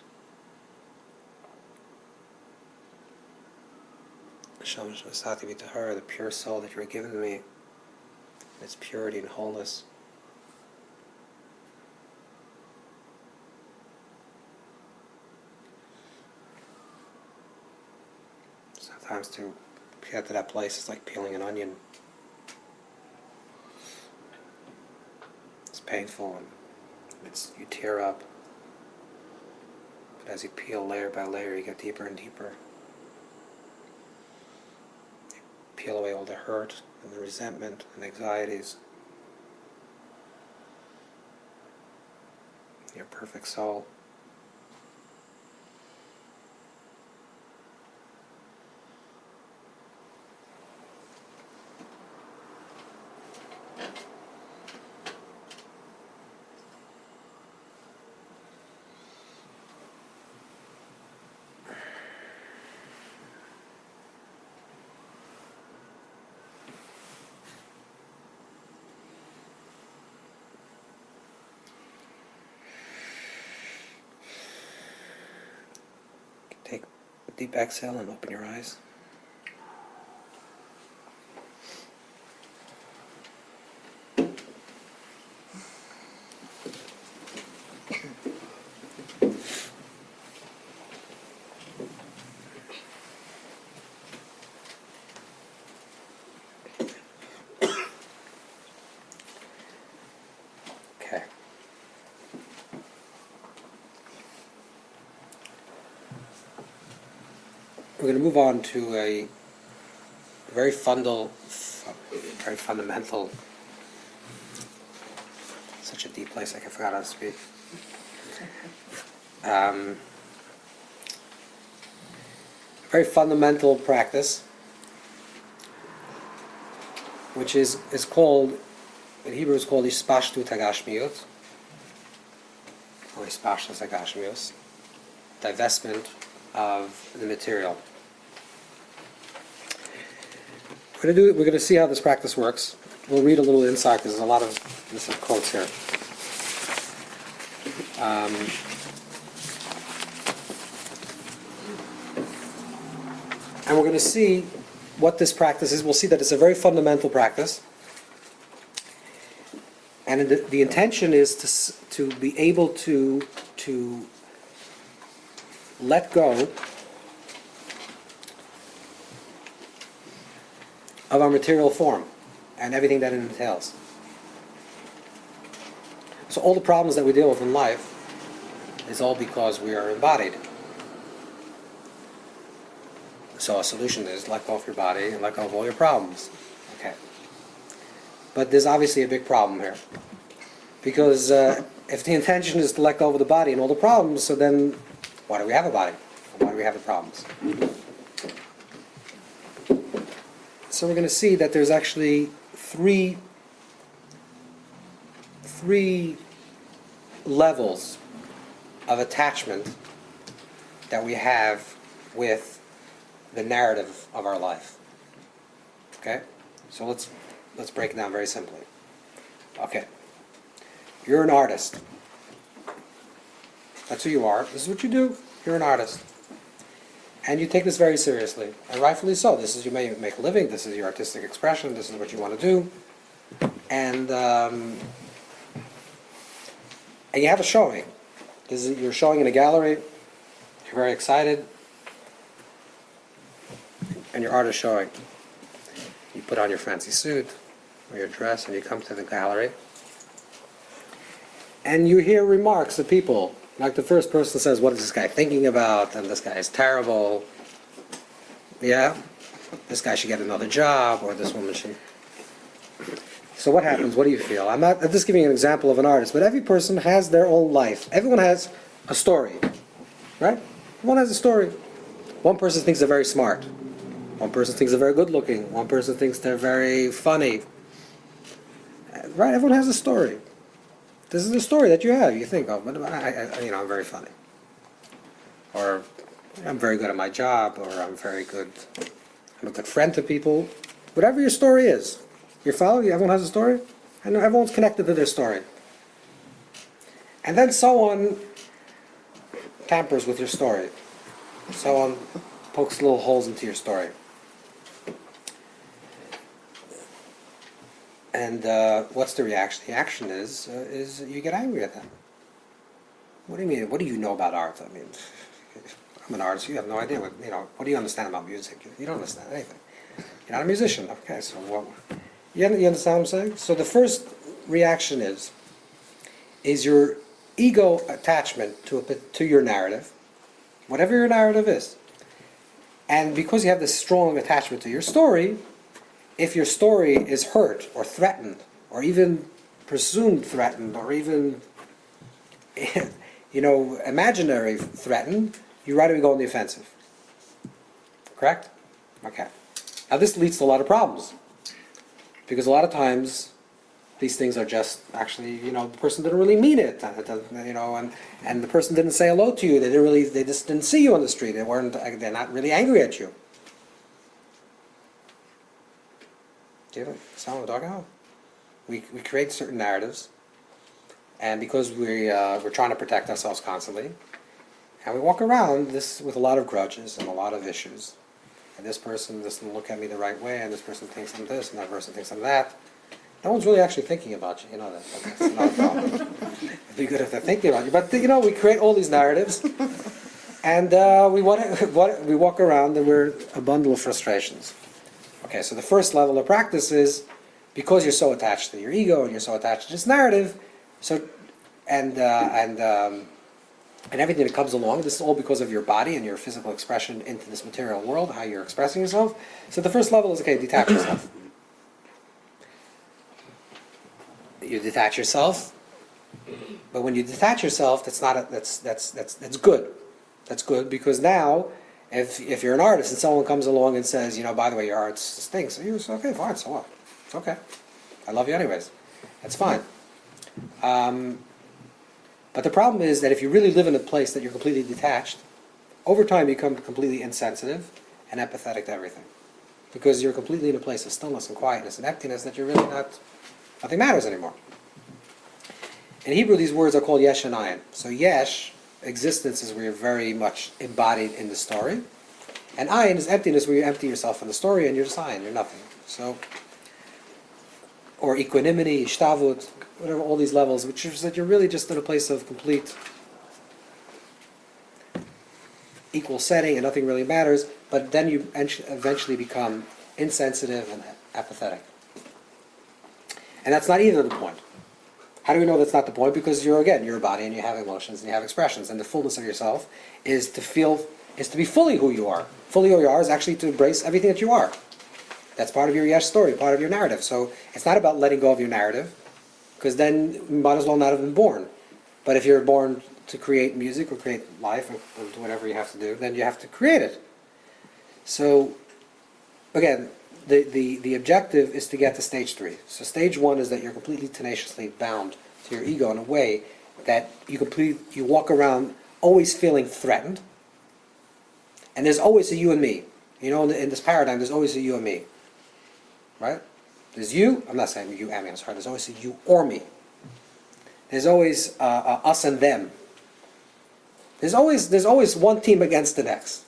A: Hashem Shasati B'Tahara, the pure soul that you were given to me, its purity and wholeness. Sometimes to get to that place is like peeling an onion. It's painful and you tear up, but as you peel layer by layer, you get deeper and deeper. You peel away all the hurt and the resentment and anxieties. Your perfect soul. Take a deep exhale and open your eyes. Okay. We're going to move on to a very fundamental, such a deep place I forgot how to speak. Very fundamental practice, which is called, in Hebrew it's called Ispashtu Tagashmiut, or Ispashtu Tagashmius, divestment of the material. We're going to see how this practice works. We'll read a little inside because there's a lot of quotes here. And we're going to see what this practice is. We'll see that it's a very fundamental practice. And the intention is to be able to let go of our material form and everything that it entails. So all the problems that we deal with in life is all because we are embodied. So a solution is let go of your body and let go of all your problems. Okay. But there's obviously a big problem here. Because if the intention is to let go of the body and all the problems, so then why do we have a body? Why do we have the problems? So we're going to see that there's actually three three levels of attachment that we have with the narrative of our life. Okay? So let's break it down very simply. Okay. You're an artist. That's who you are. This is what you do. You're an artist. And you take this very seriously, and rightfully so. This is, you may make a living, this is your artistic expression, this is what you want to do. And you have a showing. You're showing in a gallery, you're very excited, and your art is showing. You put on your fancy suit, or your dress, and you come to the gallery, and you hear remarks of people. Like the first person says, what is this guy thinking about? And this guy is terrible. Yeah? This guy should get another job, or this woman should... So what happens? What do you feel? I'm just giving an example of an artist, but every person has their own life. Everyone has a story, right? Everyone has a story. One person thinks they're very smart. One person thinks they're very good looking. One person thinks they're very funny. Right? Everyone has a story. This is the story that you have. You think, oh, but I'm very funny, or I'm very good at my job, or I'm a good friend to people. Whatever your story is, you follow. Everyone has a story, and everyone's connected to their story. And then someone tampers with your story. Someone pokes little holes into your story. And what's the reaction? The action is you get angry at them. What do you mean? What do you know about art? I mean, I'm an artist. You have no idea what What do you understand about music? You don't understand anything. You're not a musician. Okay, so what? You understand what I'm saying? So the first reaction is your ego attachment to your narrative, whatever your narrative is, and because you have this strong attachment to your story. If your story is hurt or threatened, or even presumed threatened, or even, imaginary threatened, you right away go on the offensive. Correct? Okay. Now this leads to a lot of problems. Because a lot of times, these things are just, actually, the person didn't really mean it, and the person didn't say hello to you, they just didn't see you on the street, they're not really angry at you. Do you understand what I'm talking about? We create certain narratives, and because we're trying to protect ourselves constantly, and we walk around this with a lot of grudges and a lot of issues. And this person doesn't look at me the right way, and this person thinks I'm this, and that person thinks I'm that. No one's really actually thinking about you. You know that. That's not a problem. It'd be good if they're thinking about you, but we create all these narratives, and we walk around, and we're a bundle of frustrations. Okay, so the first level of practice is, because you're so attached to your ego and you're so attached to this narrative, and everything that comes along, this is all because of your body and your physical expression into this material world, how you're expressing yourself. So the first level is, okay, detach yourself. You detach yourself, but when you detach yourself, that's good. That's good, because now, if you're an artist and someone comes along and says, by the way, your art stinks, you say, okay, fine, so what? It's okay. I love you anyways. That's fine. But the problem is that if you really live in a place that you're completely detached, over time you become completely insensitive and apathetic to everything. Because you're completely in a place of stillness and quietness and emptiness that you're really nothing matters anymore. In Hebrew, these words are called yesh and ayin. So yesh, existence, is where you're very much embodied in the story. And ayin is emptiness, where you empty yourself in the story and you're just ayin, you're nothing. So, or equanimity, shtavut, whatever, all these levels, which is that you're really just in a place of complete equal setting and nothing really matters, but then you eventually become insensitive and apathetic. And that's not either the point. How do we know that's not the point? Because you're a body and you have emotions and you have expressions, and the fullness of yourself is to be fully who you are. Fully who you are is actually to embrace everything that you are. That's part of your yesh story, part of your narrative. So it's not about letting go of your narrative, because then you might as well not have been born. But if you're born to create music or create life or do whatever you have to do, then you have to create it. So again, the objective is to get to stage 3. So stage 1 is that you're completely tenaciously bound to your ego in a way that you walk around always feeling threatened. And there's always a you and me. You know, in this paradigm, there's always a you and me. Right? There's you, I'm not saying you and me, I'm sorry, there's always a you or me. There's always us and them. There's always one team against the next.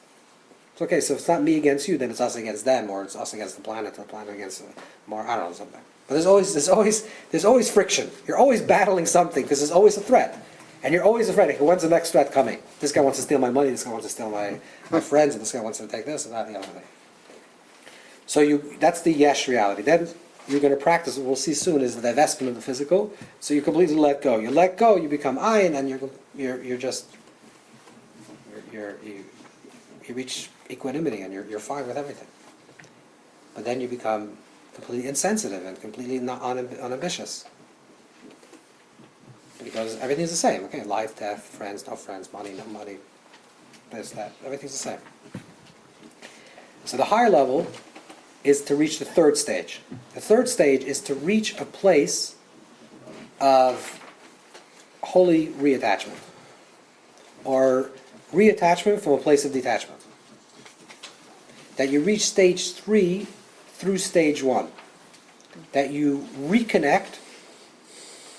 A: It's okay, so if it's not me against you, then it's us against them, or it's us against the planet against Mars, I don't know, something. But there's always friction. You're always battling something, because there's always a threat. And you're always afraid, okay, when's the next threat coming? This guy wants to steal my money, this guy wants to steal my friends, and this guy wants to take this and that and the other thing. So that's the yesh reality. Then you're going to practice, what we'll see soon, is the divestment of the physical. So you completely let go. You let go, you become ayin, and you reach equanimity, and you're fine with everything. But then you become completely insensitive and completely unambitious. Because everything's the same, okay? Life, death, friends, no friends, money, no money, this, that, everything's the same. So the higher level is to reach the third stage. The third stage is to reach a place of holy reattachment, or reattachment from a place of detachment. That you reach stage 3 through stage 1. That you reconnect,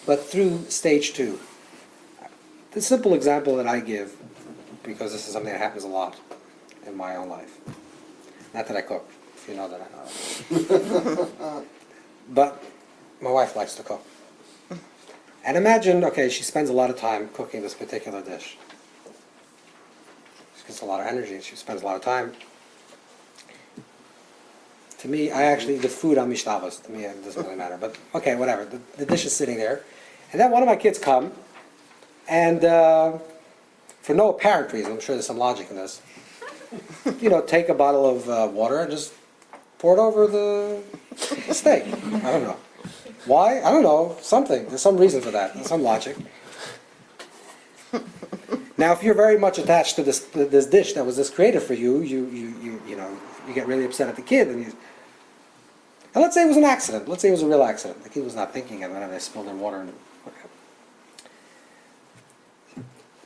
A: but through stage 2. The simple example that I give, because this is something that happens a lot in my own life. Not that I cook, if you know that I know. But my wife likes to cook. And imagine, okay, she spends a lot of time cooking this particular dish. She gets a lot of energy, she spends a lot of time. To me, the food on mishtavos, to me it doesn't really matter. But okay, whatever, the dish is sitting there. And then one of my kids come, and for no apparent reason, I'm sure there's some logic in this, take a bottle of water and just pour it over the steak. I don't know. Why? I don't know. Something. There's some reason for that. There's some logic. Now, if you're very much attached to this dish that was just created for you, you get really upset at the kid, and let's say it was an accident. Let's say it was a real accident. The kid was not thinking, and then they spilled their water.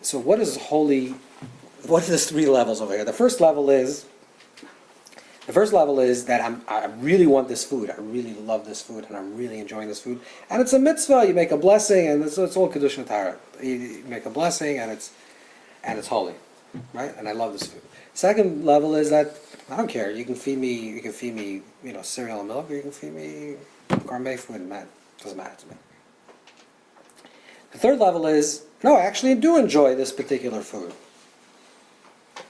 A: So what is holy? What are the 3 levels over here? The first level is that I really want this food. I really love this food, and I'm really enjoying this food. And it's a mitzvah. You make a blessing, and it's all kedusha and tahara. You make a blessing, and it's holy, right? And I love this food. Second level is that I don't care. You can feed me, cereal and milk, or you can feed me gourmet food. Man, it doesn't matter to me. The third level is, no, I actually do enjoy this particular food.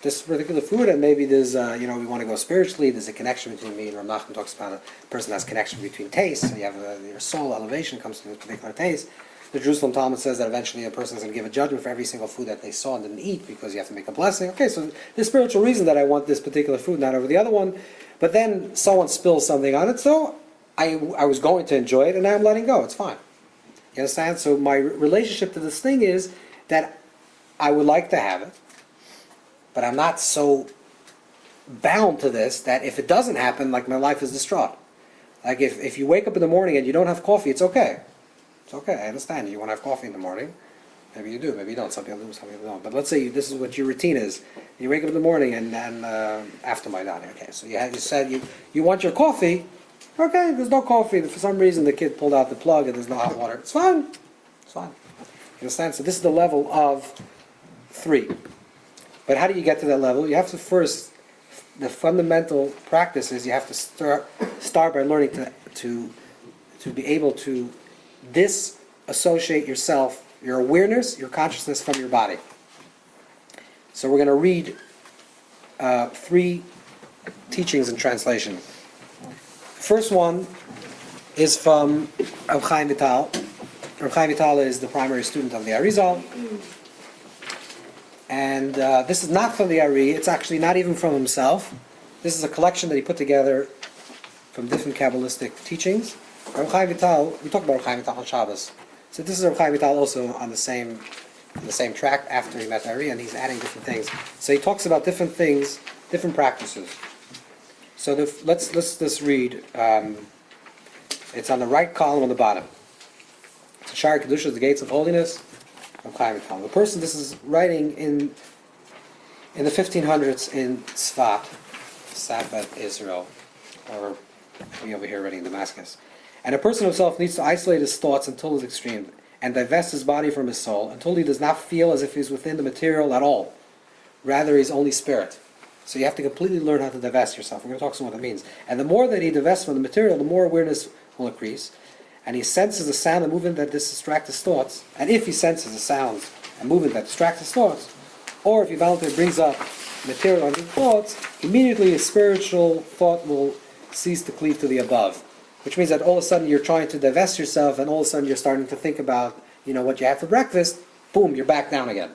A: This particular food, and maybe there's, we want to go spiritually. There's a connection between me and Rav Nachman talks about a person has connection between tastes. So you have your soul elevation comes from this particular taste. The Jerusalem Talmud says that eventually a person is going to give a judgment for every single food that they saw and didn't eat, because you have to make a blessing. Okay, so there's spiritual reason that I want this particular food, not over the other one. But then someone spills something on it, so I was going to enjoy it, and now I'm letting go. It's fine. You understand? So my relationship to this thing is that I would like to have it, but I'm not so bound to this that if it doesn't happen, like my life is distraught. Like if you wake up in the morning and you don't have coffee, it's okay. It's okay, I understand. You want to have coffee in the morning. Maybe you do, maybe you don't. Some people do, some people don't. But let's say this is what your routine is. You wake up in the morning and after my dining, okay, so you said you want your coffee. Okay, there's no coffee. For some reason the kid pulled out the plug and there's no hot water. It's fine. It's fine. You understand? So this is the level of 3. But how do you get to that level? You have to first, the fundamental practice is you have to start by learning to be able to disassociate yourself, your awareness, your consciousness from your body. So we're going to read 3 teachings in translation. The first one is from Reb Chaim Vital. Reb Chaim Vital is the primary student of the Arizal. And this is not from the Ari, it's actually not even from himself. This is a collection that he put together from different Kabbalistic teachings. Reb Chaim Vital, we talked about Reb Chaim Vital on Shabbos. So this is Reb Chaim Vital also on the same track after he met Ari, and he's adding different things. So he talks about different things, different practices. So let's read. It's on the right column on the bottom. to Shari Kedusha, the gates of holiness, from Chaim Vital. The person, this is writing in the 1500s in Tzfat, Sabat, Israel, or maybe over here already in Damascus. And a person himself needs to isolate his thoughts until his extreme, and divest his body from his soul, until he does not feel as if he's within the material at all. Rather, he's only spirit. So you have to completely learn how to divest yourself. We're going to talk some what that means. And the more that he divests from the material, the more awareness will increase. And he senses the sound and movement that distract his thoughts. And if he senses the sounds and movement that distract his thoughts, or if he voluntarily brings up material under the thoughts, immediately his spiritual thought will cease to cleave to the above. Which means that all of a sudden you're trying to divest yourself, and all of a sudden you're starting to think about, what you had for breakfast. Boom, you're back down again.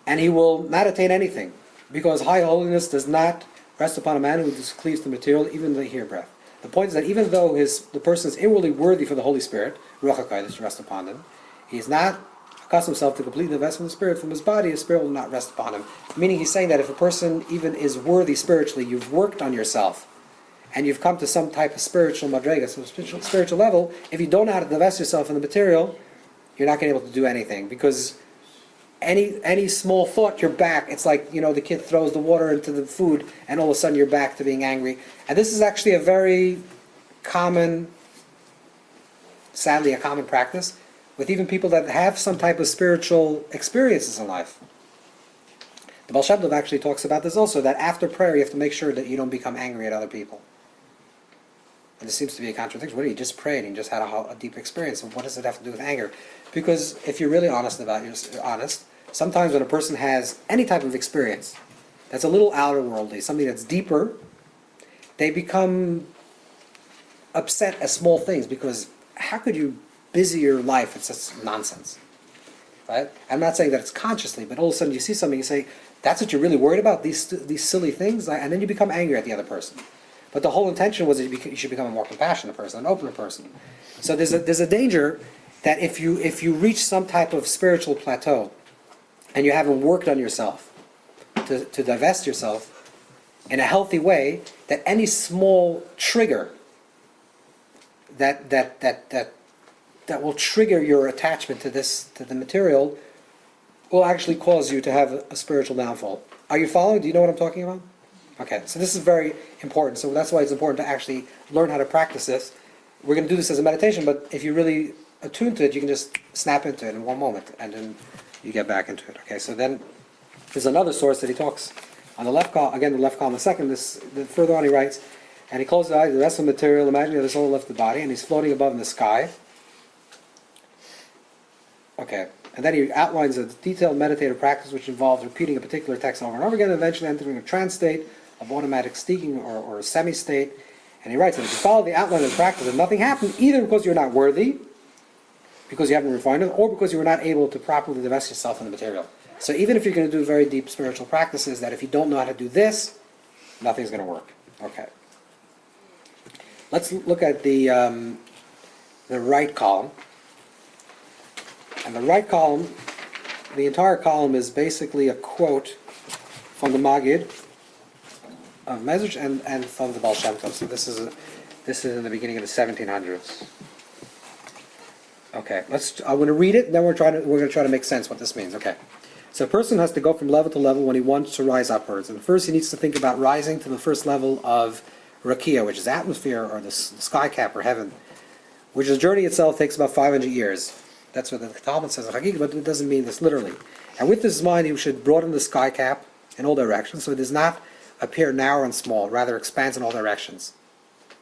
A: And he will not attain anything, because high holiness does not rest upon a man who cleaves to material, even the hair breadth. The point is that even though the person is inwardly worthy for the Holy Spirit, Ruach HaKodesh, to rest upon him, he is not accustomed himself to completely divest from the Spirit from his body. His Spirit will not rest upon him. Meaning he's saying that if a person even is worthy spiritually, you've worked on yourself, and you've come to some type of spiritual madrega, some spiritual level, if you don't know how to divest yourself from the material, you're not going to be able to do anything, because any small thought, you're back. It's like, the kid throws the water into the food, and all of a sudden you're back to being angry. And this is actually a very sadly a common practice with even people that have some type of spiritual experiences in life. The Baal Shem Tov actually talks about this also, that after prayer you have to make sure that you don't become angry at other people. And this seems to be a contradiction. What, you just prayed and you just had a deep experience, and what does it have to do with anger? Because if you're really honest, sometimes when a person has any type of experience that's a little outer worldly, something that's deeper, they become upset at small things, because how could you busy your life? It's just nonsense. Right? I'm not saying that it's consciously, but all of a sudden you see something, you say, that's what you're really worried about, these silly things? And then you become angry at the other person. But the whole intention was that you should become a more compassionate person, an opener person. So there's a danger that if you reach some type of spiritual plateau and you haven't worked on yourself to divest yourself in a healthy way, that any small trigger that will trigger your attachment to the material will actually cause you to have a spiritual downfall. Are you following? Do you know what I'm talking about? Okay, so this is very important. So that's why it's important to actually learn how to practice this. We're going to do this as a meditation, but if you really attune to it, you can just snap into it in one moment, and then you get back into it. Okay, so then there's another source that he talks on the left column, again the left column, further on he writes, and he closes the eyes, the rest of the material, imagine that the soul left the body, and he's floating above in the sky. Okay, and then he outlines a detailed meditative practice which involves repeating a particular text over and over again, and eventually entering a trance state of automatic speaking or a semi-state. And he writes that if you follow the outline of the practice and nothing happened, either because you're not worthy, because you haven't refined it, or because you were not able to properly divest yourself from the material. So even if you're going to do very deep spiritual practices, that if you don't know how to do this, nothing's going to work. Okay. Let's look at the right column. And the right column, the entire column is basically a quote from the Maggid of Mezrich and from the Baal Shem Tov. So this is in the beginning of the 1700s. Okay, I'm going to read it, and then we're going to try to make sense what this means. Okay, so a person has to go from level to level when he wants to rise upwards. And first he needs to think about rising to the first level of Rakia, which is atmosphere, or the sky cap, or heaven, which the journey itself takes about 500 years. That's what the Talmud says, but it doesn't mean this literally. And with this in mind, he should broaden the sky cap in all directions, so it does not appear narrow and small, rather expands in all directions.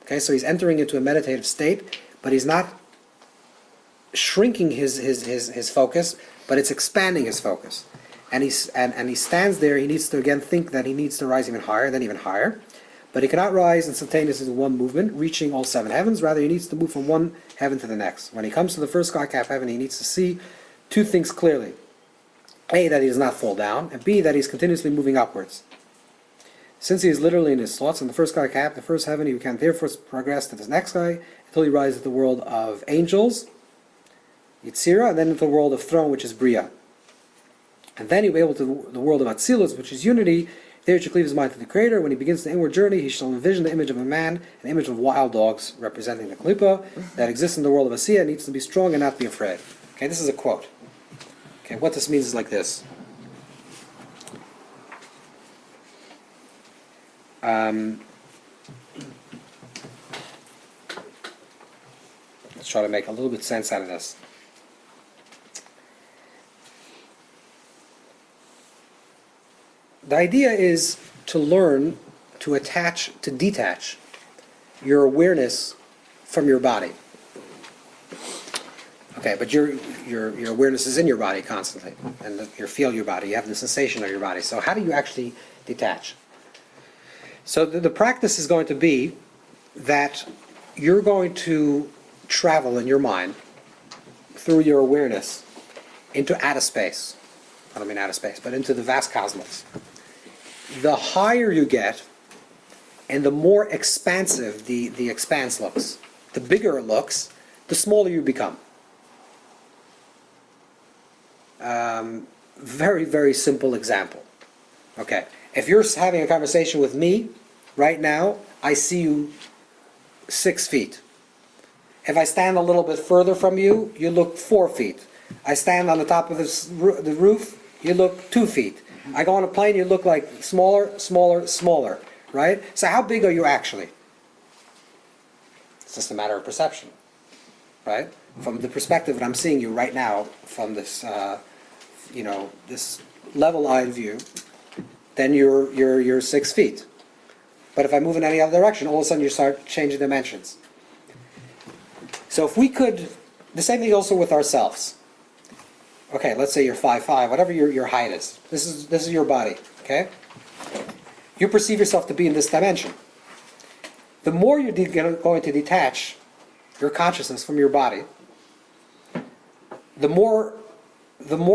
A: Okay, so he's entering into a meditative state, but he's not shrinking his focus, but it's expanding his focus. And he stands there. He needs to again think that he needs to rise even higher, then even higher. But he cannot rise instantaneously in one movement, reaching all seven heavens. Rather, he needs to move from one heaven to the next. When he comes to the first sky cap heaven, he needs to see two things clearly. A, that he does not fall down, and B, that he's continuously moving upwards. Since he is literally in his thoughts, in the first sky cap, the first heaven, he can therefore progress to the next sky until he rises to the world of angels, Yitzira, and then into the world of throne, which is Bria. And then he'll be able to the world of Atzilus, which is unity. There he should cleave his mind to the Creator. When he begins the inward journey, he shall envision the image of a man, an image of wild dogs, representing the Klippa that exists in the world of Asiya, needs to be strong and not be afraid. Okay, this is a quote. Okay, what this means is like this. Let's try to make a little bit sense out of this. The idea is to learn to detach your awareness from your body. Okay, but your awareness is in your body constantly, and you feel your body, you have the sensation of your body. So how do you actually detach? So the practice is going to be that you're going to travel in your mind through your awareness into outer space. I don't mean outer space, but into the vast cosmos. The higher you get, and the more expansive the expanse looks, the bigger it looks, the smaller you become. Very, very simple example. Okay, if you're having a conversation with me right now, I see you 6 feet. If I stand a little bit further from you, you look 4 feet. I stand on the top of the roof, you look 2 feet. I go on a plane, you look like smaller, smaller, smaller, right? So how big are you actually? It's just a matter of perception, right? From the perspective that I'm seeing you right now, from this, this level-eyed view, then you're 6 feet. But if I move in any other direction, all of a sudden you start changing dimensions. So if we could, the same thing also with ourselves. Okay, let's say you're 5'5", whatever your height is. This is your body, okay? You perceive yourself to be in this dimension. The more you're going to detach your consciousness from your body, the more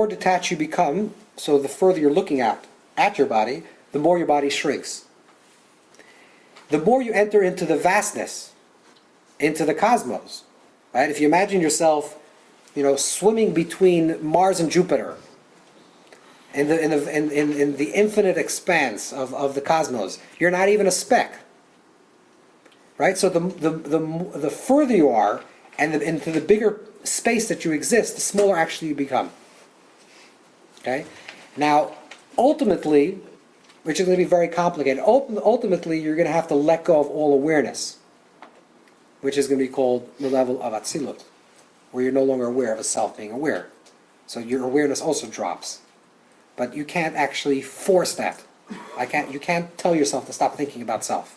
A: detached you become, so the further you're looking at your body, the more your body shrinks. The more you enter into the vastness, into the cosmos, right? If you imagine yourself swimming between Mars and Jupiter, in the infinite expanse of the cosmos, you're not even a speck, right? So the further you are, and into the bigger space that you exist, the smaller actually you become. Okay, now ultimately, which is going to be very complicated. Ultimately, you're going to have to let go of all awareness, which is going to be called the level of Atzilut, where you're no longer aware of a self being aware. So your awareness also drops. But you can't actually force that. You can't tell yourself to stop thinking about self.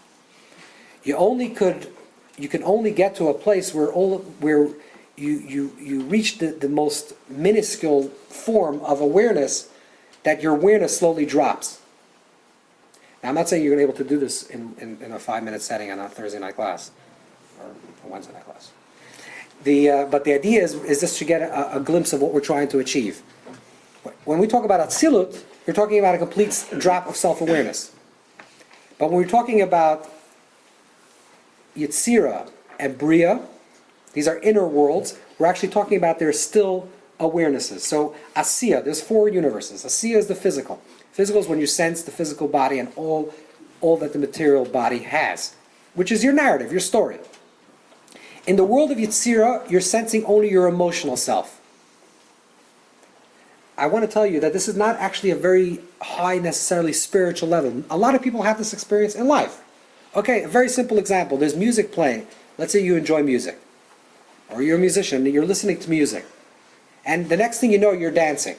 A: You can only get to a place where you reach the most minuscule form of awareness, that your awareness slowly drops. Now, I'm not saying you're going to be able to do this in a 5-minute setting on a Thursday night class or a Wednesday night class. But the idea is just to get a glimpse of what we're trying to achieve. When we talk about Atzilut, you're talking about a complete drop of self-awareness. But when we're talking about Yetzirah and Bria, these are inner worlds, we're actually talking about there's still awarenesses. So Asiya, there's 4 universes. Asiya is the physical. Physical is when you sense the physical body and all that the material body has, which is your narrative, your story. In the world of Yetzirah, you're sensing only your emotional self. I want to tell you that this is not actually a very high, necessarily spiritual level. A lot of people have this experience in life. Okay, a very simple example. There's music playing. Let's say you enjoy music. Or you're a musician, and you're listening to music. And the next thing you know, you're dancing.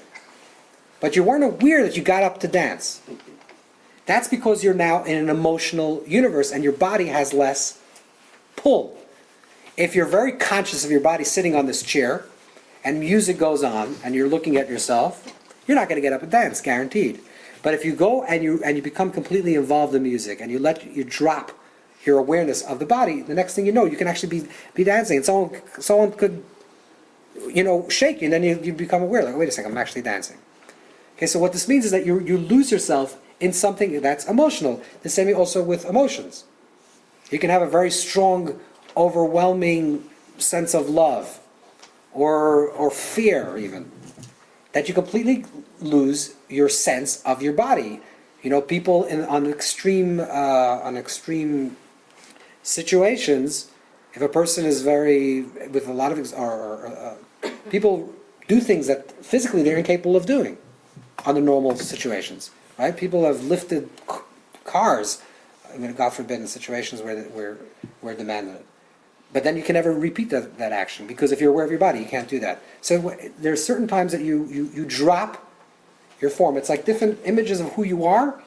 A: But you weren't aware that you got up to dance. That's because you're now in an emotional universe and your body has less pull. If you're very conscious of your body sitting on this chair and music goes on and you're looking at yourself, you're not going to get up and dance, guaranteed. But if you go and you become completely involved in music and you drop your awareness of the body, the next thing you know, you can actually be dancing. And someone could shake you, and then you become aware, like, wait a second, I'm actually dancing. Okay, so what this means is that you lose yourself in something that's emotional. The same also with emotions. You can have a very strong, overwhelming sense of love, or fear even, that you completely lose your sense of your body. People on extreme situations, if a person is with a lot of, people do things that physically they're incapable of doing under normal situations, right? People have lifted cars, God forbid, in situations where demanded. But then you can never repeat that action, because if you're aware of your body, you can't do that. So there's certain times that you drop your form. It's like different images of who you are.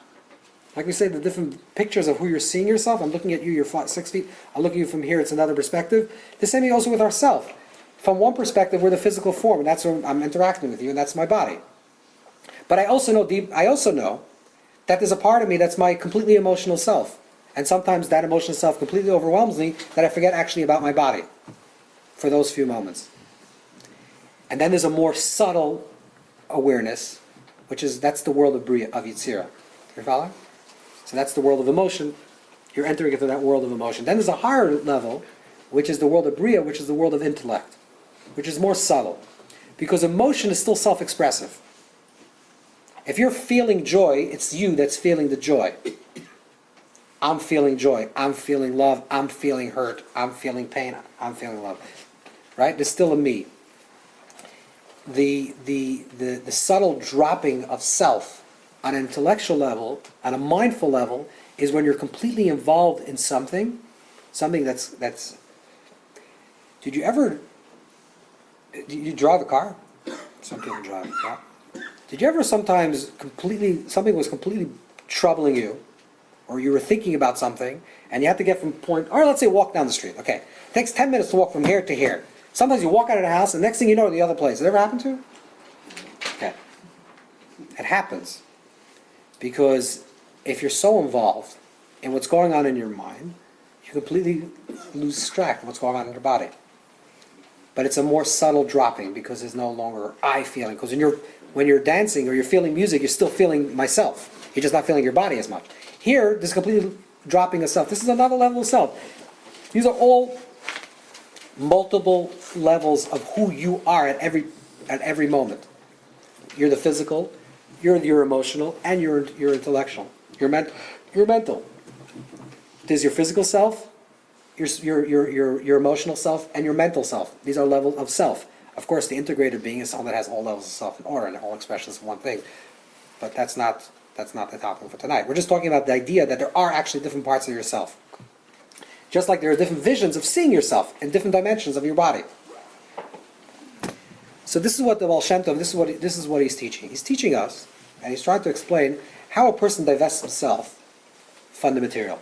A: Like we say, the different pictures of who you're seeing yourself. I'm looking at you, you're 6 feet. I'm looking at you from here, it's another perspective. The same thing also with ourselves. From one perspective, we're the physical form, and that's where I'm interacting with you, and that's my body. But I also know that there's a part of me that's my completely emotional self. And sometimes that emotional self completely overwhelms me that I forget actually about my body for those few moments. And then there's a more subtle awareness, that's the world of Bria, of Yitzira. You follow? So that's the world of emotion. You're entering into that world of emotion. Then there's a higher level, which is the world of Bria, which is the world of intellect, which is more subtle. Because emotion is still self-expressive. If you're feeling joy, it's you that's feeling the joy. I'm feeling joy. I'm feeling love. I'm feeling hurt. I'm feeling pain. I'm feeling love. Right? There's still a me. The subtle dropping of self on an intellectual level, on a mindful level, is when you're completely involved in something that's. Did you drive a car? Some people drive. Yeah. Did you ever sometimes something was completely troubling you, or you were thinking about something, and you have to get from point, or let's say walk down the street. Okay, it takes 10 minutes to walk from here to here. Sometimes you walk out of the house, and the next thing you know, the other place. Has it ever happened to you? Okay. It happens. Because if you're so involved in what's going on in your mind, you completely lose track of what's going on in your body. But it's a more subtle dropping, because there's no longer I feeling. Because when you're dancing or you're feeling music, you're still feeling myself. You're just not feeling your body as much. Here, this is completely dropping of self. This is another level of self. These are all multiple levels of who you are at every moment. You're the physical, you're emotional, and you're intellectual. You're mental. There's your physical self, your emotional self, and your mental self. These are levels of self. Of course, the integrated being is someone that has all levels of self in order and all expressions of one thing. But that's not the topic for tonight. We're just talking about the idea that there are actually different parts of yourself. Just like there are different visions of seeing yourself in different dimensions of your body. So this is what the Baal Shem Tov, this is what he's teaching. He's teaching us, and he's trying to explain how a person divests himself from the material.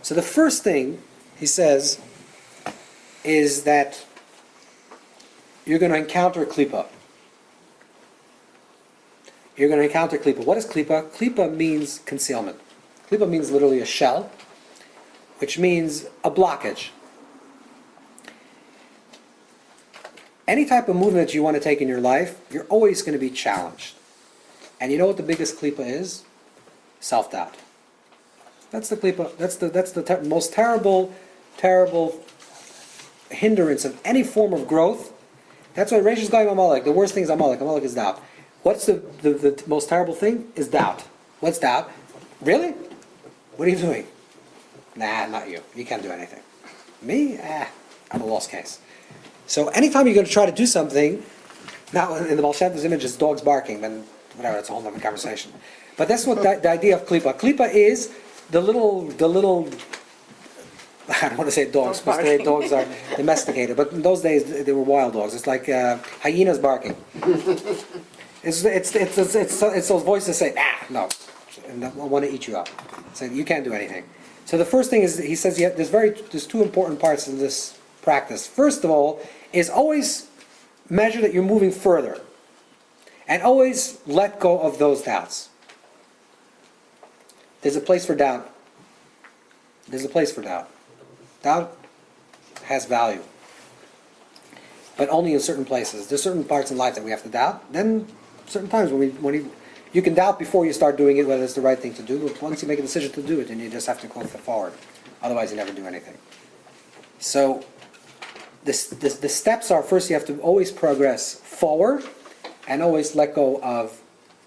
A: So the first thing he says is that you're going to encounter klipa. You're going to encounter klipa. What is klipa? Klipa means concealment. Klipa means literally a shell, which means a blockage. Any type of movement that you want to take in your life, you're always going to be challenged. And you know what the biggest klipa is? Self-doubt. That's the klipa. That's the most terrible hindrance of any form of growth. That's why Reish is going Amalek. The worst thing is Amalek. Amalek is doubt. What's the most terrible thing? Is doubt. What's doubt? Really? What are you doing? Nah, not you. You can't do anything. Me? I'm a lost case. So anytime you're going to try to do something, now in the Baal Shem Tov's image, it's dogs barking, then whatever, it's a whole other conversation. But that's what the idea of klipa. Klipa is the little, I don't want to say dogs, because today dogs are domesticated, but in those days they were wild dogs. It's like hyenas barking. It's those voices say, no, and I want to eat you up. So you can't do anything. So the first thing is, he says, there's two important parts in this practice. First of all, is always measure that you're moving further, and always let go of those doubts. There's a place for doubt. There's a place for doubt. Doubt has value, but only in certain places. There's certain parts in life that we have to doubt. Then certain times when you can doubt before you start doing it whether it's the right thing to do. But once you make a decision to do it, then you just have to go forward. Otherwise, you never do anything. So the steps are, first you have to always progress forward, and always let go of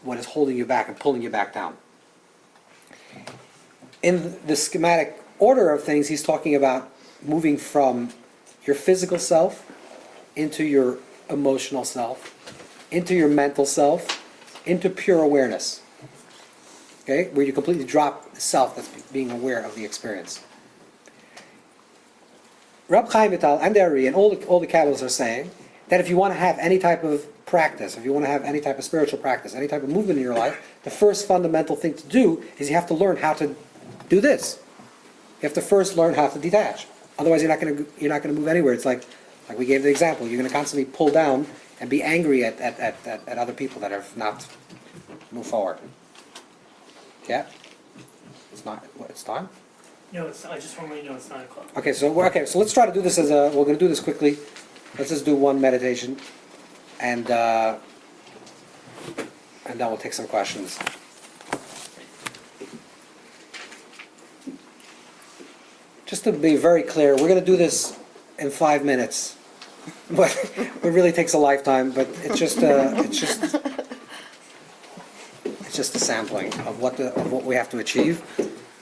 A: what is holding you back and pulling you back down. In the schematic order of things, he's talking about moving from your physical self into your emotional self, into your mental self, into pure awareness. Okay? Where you completely drop the self that's being aware of the experience. Rab Chaim Vital and the Ari and all the Kabbalists are saying that if you want to have any type of practice, if you want to have any type of spiritual practice, any type of movement in your life, the first fundamental thing to do is you have to learn how to do this. You have to first learn how to detach. Otherwise, you're not going to move anywhere. It's like we gave the example. You're going to constantly pull down and be angry at other people that have not moved forward. Yeah, it's not. What? It's time.
B: No, I just want to let you know it's 9 o'clock.
A: Okay, so let's try to do this we're going to do this quickly. Let's just do one meditation, and then we'll take some questions. Just to be very clear, we're going to do this in 5 minutes, but it really takes a lifetime. But it's just a sampling of what we have to achieve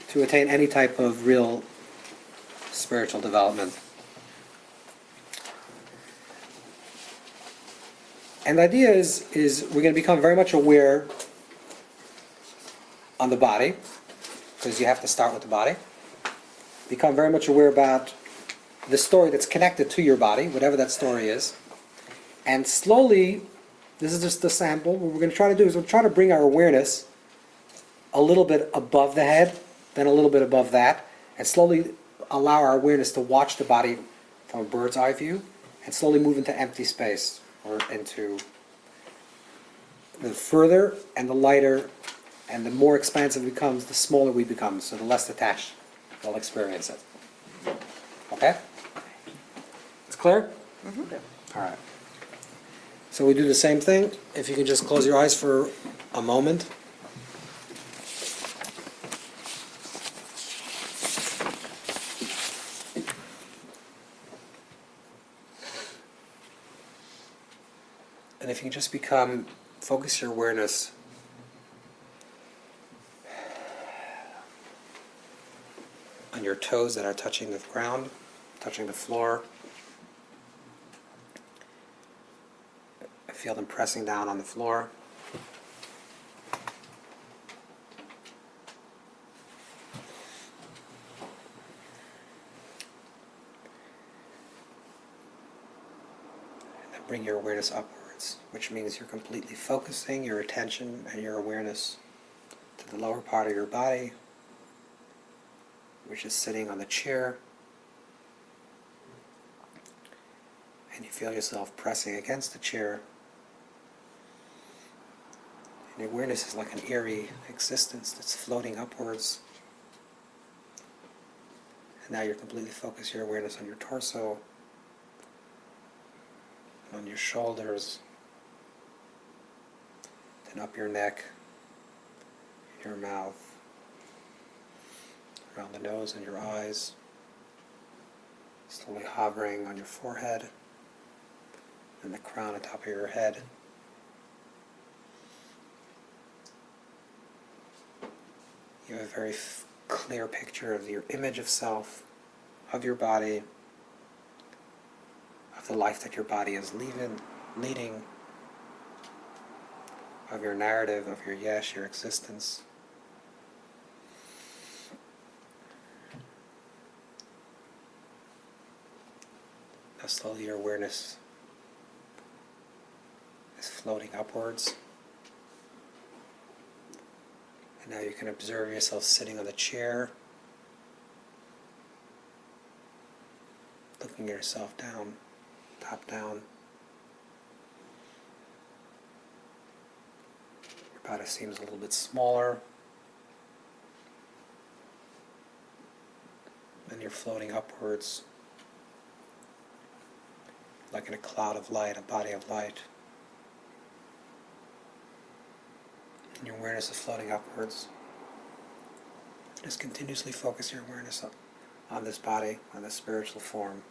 A: to attain any type of real spiritual development. And the idea is we're going to become very much aware on the body, because you have to start with the body. Become very much aware about the story that's connected to your body, whatever that story is. And slowly, this is just a sample, what we're going to try to do is we'll try to bring our awareness a little bit above the head, then a little bit above that, and slowly allow our awareness to watch the body from a bird's eye view, and slowly move into empty space, or into the further and the lighter and the more expansive it becomes, the smaller we become, so the less detached we'll experience it. Okay? It's clear? Mm-hmm. All right. So we do the same thing. If you can just close your eyes for a moment. And if you can just focus your awareness on your toes that are touching the ground, touching the floor. I feel them pressing down on the floor. And then bring your awareness upwards, which means you're completely focusing your attention and your awareness to the lower part of your body, which is sitting on the chair, and you feel yourself pressing against the chair, and your awareness is like an airy existence that's floating upwards, and now you're completely focused your awareness on your torso, on your shoulders, then up your neck, your mouth, around the nose and your eyes, slowly hovering on your forehead and the crown on top of your head. You have a very clear picture of your image of self, of your body, of the life that your body is leading, of your narrative, of your yes, your existence. Now slowly your awareness is floating upwards. And now you can observe yourself sitting on the chair, looking at yourself down, top down. Your body seems a little bit smaller. And you're floating upwards, like in a cloud of light, a body of light. And your awareness is floating upwards. Just continuously focus your awareness on this body, on this spiritual form.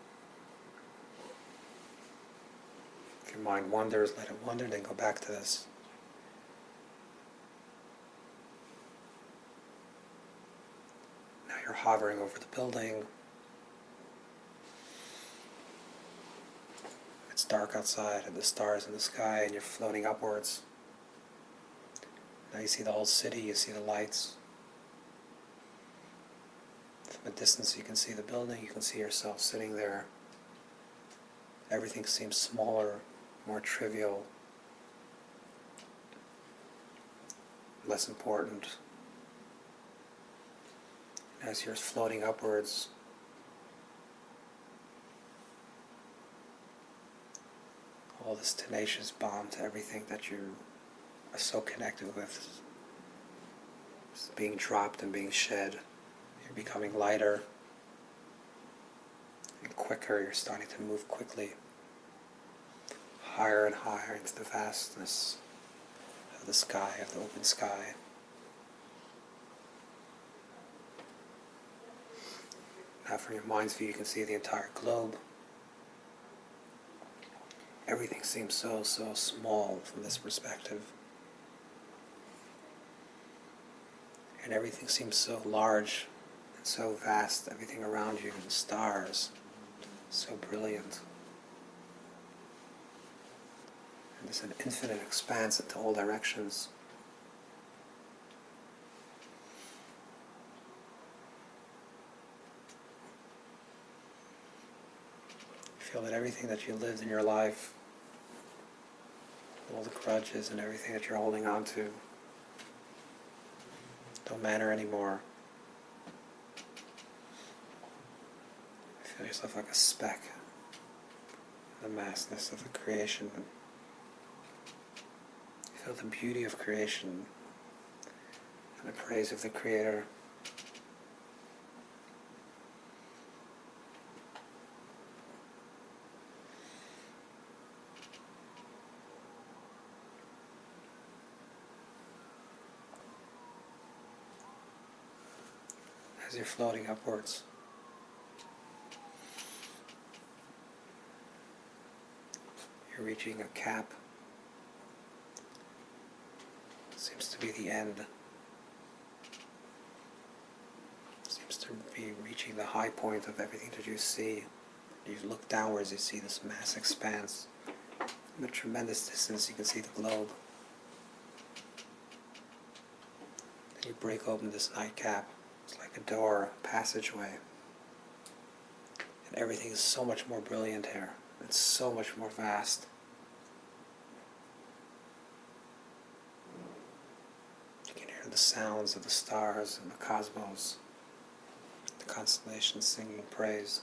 A: If your mind wanders, let it wander, then go back to this. hovering over the building. It's dark outside and the stars in the sky and you're floating upwards. Now you see the whole city, you see the lights. From a distance you can see the building, you can see yourself sitting there. Everything seems smaller, more trivial, less important. As you're floating upwards, all this tenacious bond to everything that you are so connected with is being dropped and being shed. You're becoming lighter and quicker. You're starting to move quickly, higher and higher into the vastness of the sky, of the open sky. Now from your mind's view you can see the entire globe. Everything seems so small from this perspective. And everything seems so large and so vast, everything around you, the stars, so brilliant. And there's an infinite expanse into all directions. You feel that everything that you lived in your life, all the grudges and everything that you're holding on to, don't matter anymore. You feel yourself like a speck in the vastness of the creation. You feel the beauty of creation and the praise of the Creator. As you're floating upwards, you're reaching a cap. Seems to be the end. Seems to be reaching the high point of everything that you see. You look downwards, you see this mass expanse. From a tremendous distance you can see the globe. Then you break open this nightcap. It's like a door, a passageway. And everything is so much more brilliant here. It's so much more vast. You can hear the sounds of the stars and the cosmos, the constellations singing praise.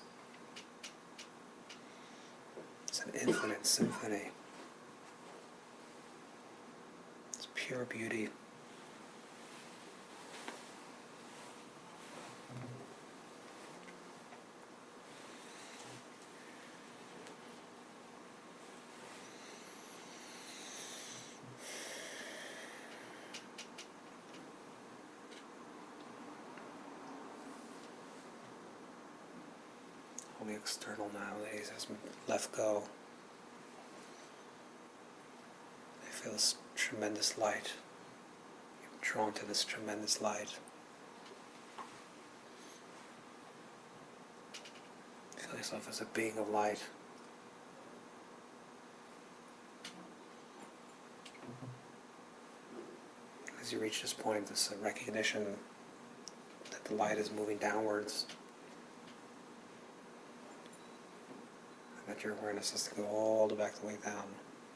A: It's an infinite symphony. It's pure beauty. All the external nowadays has been left go. I feel this tremendous light. You're drawn to this tremendous light. Feel yourself as a being of light. As you reach this point, this recognition that the light is moving downwards, and that your awareness has to go all the way down,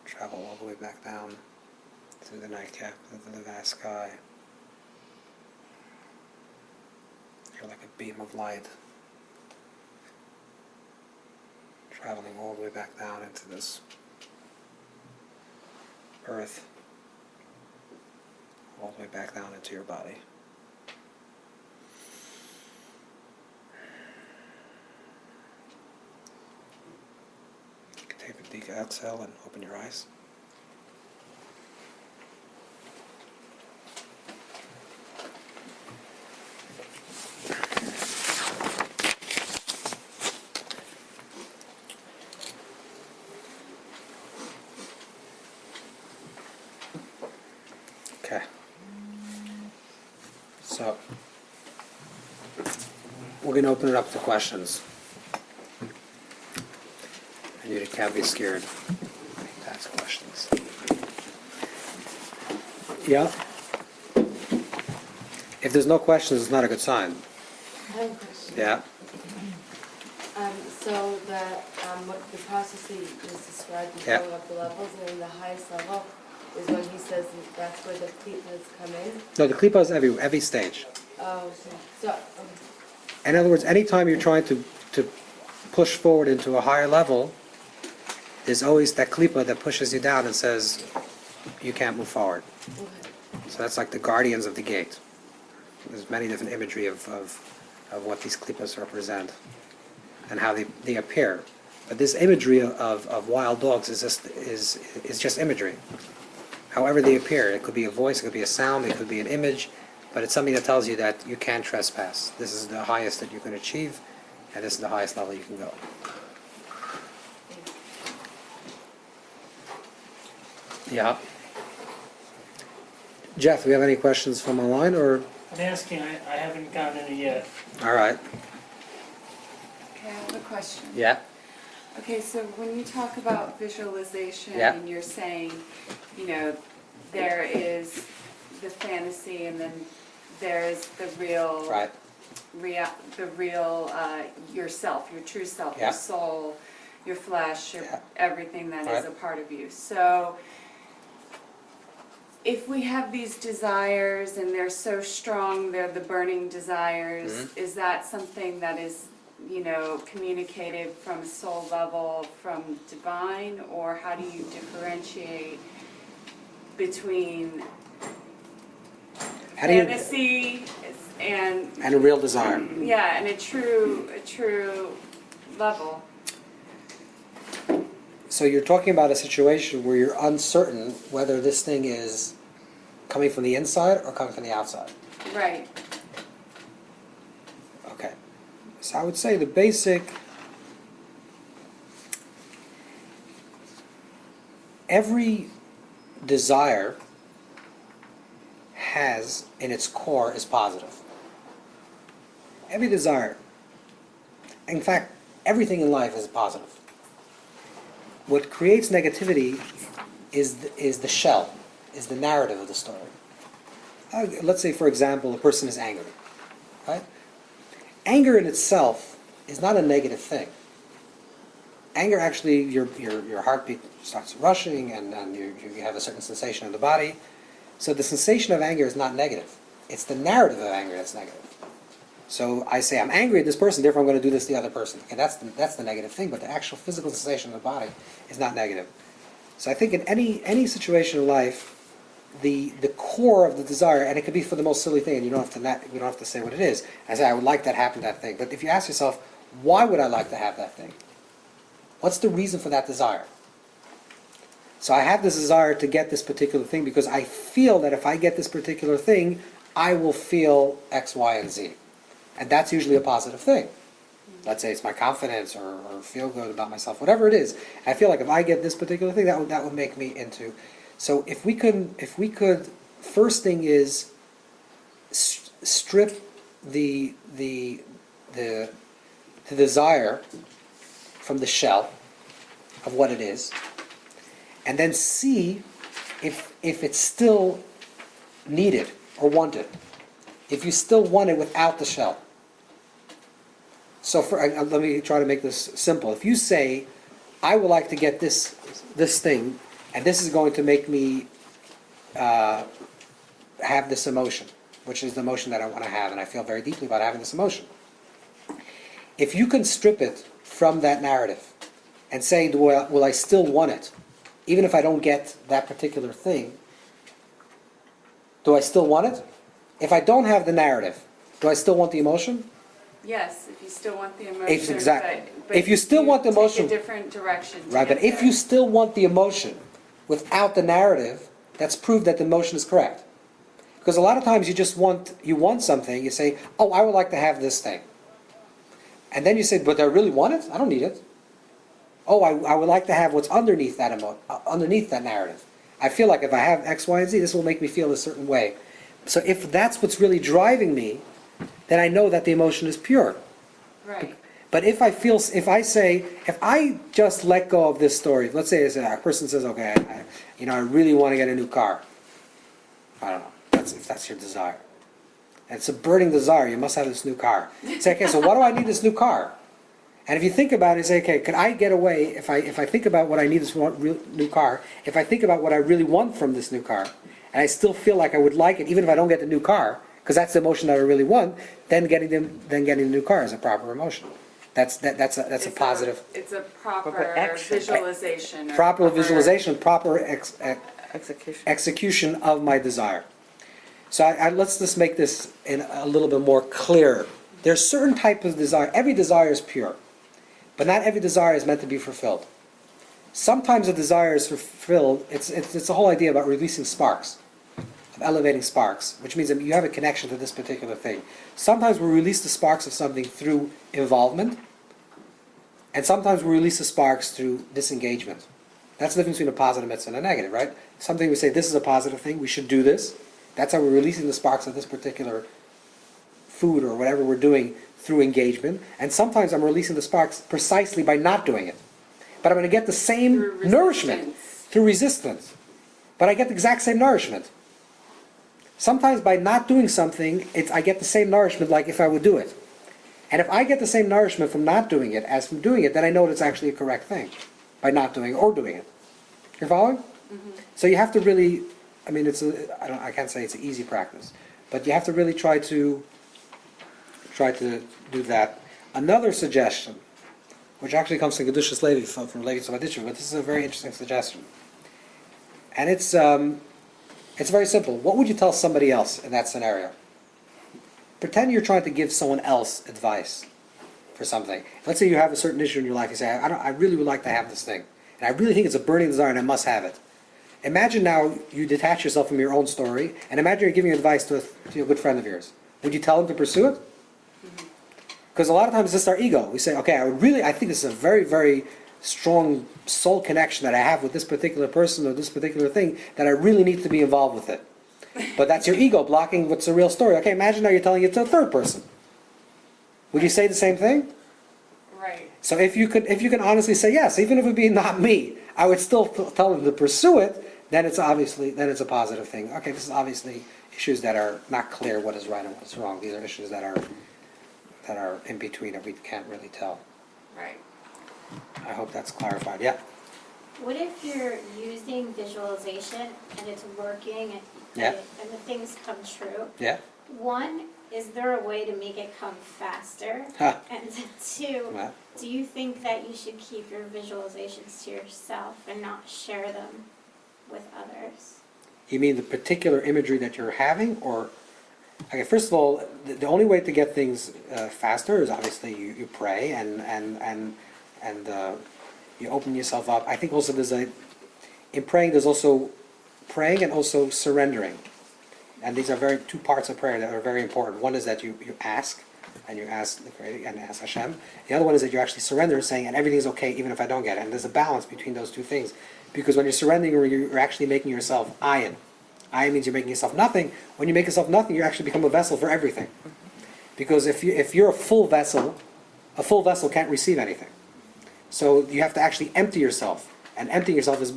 A: travel all the way back down through the nightcap, into the vast sky. You're like a beam of light, traveling all the way back down into this earth, all the way back down into your body. You can take a deep exhale and open your eyes. Okay. So, we're going to open it up to questions. And you can't be scared. That's questions. Yeah? If there's no questions, it's not a good sign.
C: I have a question.
A: Yeah?
C: So what the process he was described is
A: Yeah.
C: going up the levels, and then the highest level is when he says that's where the klipas come in.
A: No, the klipa is every stage.
C: Oh, so
A: In other words, anytime you're trying to push forward into a higher level, there's always that klipa that pushes you down and says, you can't move forward.
C: okay.
A: So that's like the guardians of the gate. There's many different imagery of what these klipas represent and how they appear. But this imagery of wild dogs is just imagery. However they appear, it could be a voice, it could be a sound, it could be an image, but it's something that tells you that you can't trespass. This is the highest that you can achieve, and this is the highest level you can go. Yeah. Jeff, do we have any questions from online, or?
B: I'm asking, I haven't gotten any yet.
A: All right.
D: Okay, I have a question.
A: Yeah.
D: Okay, so when you talk about visualization,
A: Yeah.
D: and you're saying, there is the fantasy, and then there's the real,
A: Right.
D: the real yourself, your true self,
A: Yeah.
D: your soul, your flesh,
A: Yeah.
D: everything that is
A: Right.
D: a part of you. So, if we have these desires and they're so strong, they're the burning desires,
A: Mhm.
D: is that something that is, communicated from a soul level, from divine, or how do you differentiate between
A: How do you,
D: fantasy and,
A: and a real desire?
D: yeah, and a true level?
A: So you're talking about a situation where you're uncertain whether this thing is coming from the inside or coming from the outside.
D: Right.
A: Okay. So I would say the basic, every desire has in its core is positive. Every desire. In fact, everything in life is positive. What creates negativity is the shell, is the narrative of the story. Let's say, for example, a person is angry, right? Anger in itself is not a negative thing. Anger actually, your heartbeat starts rushing, and you have a certain sensation in the body. So the sensation of anger is not negative. It's the narrative of anger that's negative. So I say, I'm angry at this person, therefore I'm going to do this to the other person. Okay, that's the negative thing, but the actual physical sensation in the body is not negative. So I think in any situation in life, the core of the desire, and it could be for the most silly thing, and you don't have to say what it is. I say, I would like that happen, that thing. But if you ask yourself, why would I like to have that thing? What's the reason for that desire? So I have this desire to get this particular thing because I feel that if I get this particular thing, I will feel X, Y, and Z. And that's usually a positive thing. Let's say it's my confidence or feel good about myself, whatever it is. I feel like if I get this particular thing, that would make me into. So if we could, first thing is strip the desire from the shell of what it is, and then see if it's still needed or wanted. If you still want it without the shell. So let me try to make this simple. If you say, I would like to get this thing, and this is going to make me have this emotion, which is the emotion that I want to have, and I feel very deeply about having this emotion. If you can strip it from that narrative and say, will I still want it? Even if I don't get that particular thing, do I still want it? If I don't have the narrative, do I still want the emotion?
D: Yes, if you still want the emotion.
A: Exactly.
D: But
A: If you still want the emotion-
D: take a different direction. to
A: Right,
D: get
A: but if
D: there.
A: you still want the emotion without the narrative, that's proof that the emotion is correct. Because a lot of times you want something, you say, oh, I would like to have this thing. And then you say, but do I really want it? I don't need it. Oh, I would like to have what's underneath that underneath that narrative. I feel like if I have X, Y, and Z, this will make me feel a certain way. So if that's what's really driving me, then I know that the emotion is pure.
D: Right.
A: But if I just let go of this story, let's say a person says, okay, I really want to get a new car. I don't know, if that's your desire. And it's a burning desire, you must have this new car. Say, okay, so why do I need this new car? And if you think about it, you say, okay, could I get away, if I think about what I need this new car, if I think about what I really want from this new car, and I still feel like I would like it, even if I don't get the new car, because that's the emotion that I really want, then getting the new car is a proper emotion. That's a positive.
D: It's a proper
E: Proper action.
D: visualization. or
A: Proper visualization, proper
E: Execution.
A: execution of my desire. So let's just make this a little bit more clear. There's certain type of desire. Every desire is pure, but not every desire is meant to be fulfilled. Sometimes a desire is fulfilled. It's the whole idea about releasing sparks, of elevating sparks, which means that you have a connection to this particular thing. Sometimes we release the sparks of something through involvement, and sometimes we release the sparks through disengagement. That's the difference between a positive mitzvah and a negative, right? Something we say, this is a positive thing, we should do this. That's how we're releasing the sparks of this particular food or whatever we're doing through engagement. And sometimes I'm releasing the sparks precisely by not doing it. But I'm going to get the same
D: Through
A: nourishment
D: resistance.
A: through resistance. But I get the exact same nourishment. Sometimes by not doing something, I get the same nourishment like if I would do it. And if I get the same nourishment from not doing it as from doing it, then I know it's actually a correct thing by not doing it or doing it. You're following?
D: Mm-hmm.
A: So you have to really, I mean, I can't say it's an easy practice, but you have to really try to do that. Another suggestion, which actually comes from Kedushas Levi, from Levi Tzavaditcher, but this is a very interesting suggestion. And it's very simple. What would you tell somebody else in that scenario? Pretend you're trying to give someone else advice for something. Let's say you have a certain issue in your life. You say, I really would like to have this thing. And I really think it's a burning desire and I must have it. Imagine now you detach yourself from your own story, and imagine you're giving advice to a good friend of yours. Would you tell him to pursue it? Because a lot of times it's our ego. We say, okay, I think this is a very, very strong soul connection that I have with this particular person or this particular thing that I really need to be involved with it. But that's your ego blocking what's the real story. Okay, imagine now you're telling it to a third person. Would you say the same thing?
D: Right.
A: So if you can honestly say yes, even if it would be not me, I would still tell them to pursue it, then it's a positive thing. Okay, this is obviously issues that are not clear what is right and what is wrong. These are issues that are in between that we can't really tell.
D: Right.
A: I hope that's clarified. Yeah.
F: What if you're using visualization and it's working
A: Yeah.
F: and the things come true?
A: Yeah.
F: One, is there a way to make it come faster?
A: Huh.
F: And two,
A: Yeah.
F: do you think that you should keep your visualizations to yourself and not share them with others?
A: You mean the particular imagery that you're having, or? Okay, first of all, the only way to get things faster is obviously you pray and you open yourself up. I think also in praying there's also praying and also surrendering, and these are two parts of prayer that are very important. One is that you ask, and you ask the Creator and ask Hashem. The other one is that you actually surrender, saying, and everything's okay even if I don't get it. And there's a balance between those two things, because when you're surrendering, you're actually making yourself ayin. Ayin means you're making yourself nothing. When you make yourself nothing, you actually become a vessel for everything. Because if you're a full vessel can't receive anything. So you have to actually empty yourself, and emptying yourself is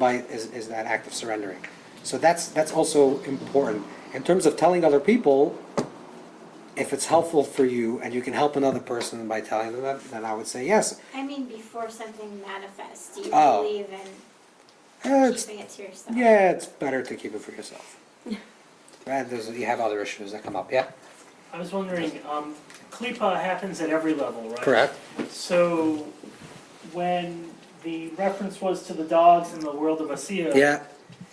A: that act of surrendering. So that's also important in terms of telling other people. If it's helpful for you and you can help another person by telling them that, then I would say yes.
F: I mean, before something manifests, do you
A: Oh.
F: believe in keeping it to yourself?
A: Yeah, it's better to keep it for yourself. And you have other issues that come up. Yeah.
B: I was wondering, klipa happens at every level, right?
A: Correct.
B: So when the reference was to the dogs in the world of Asiya,
A: Yeah.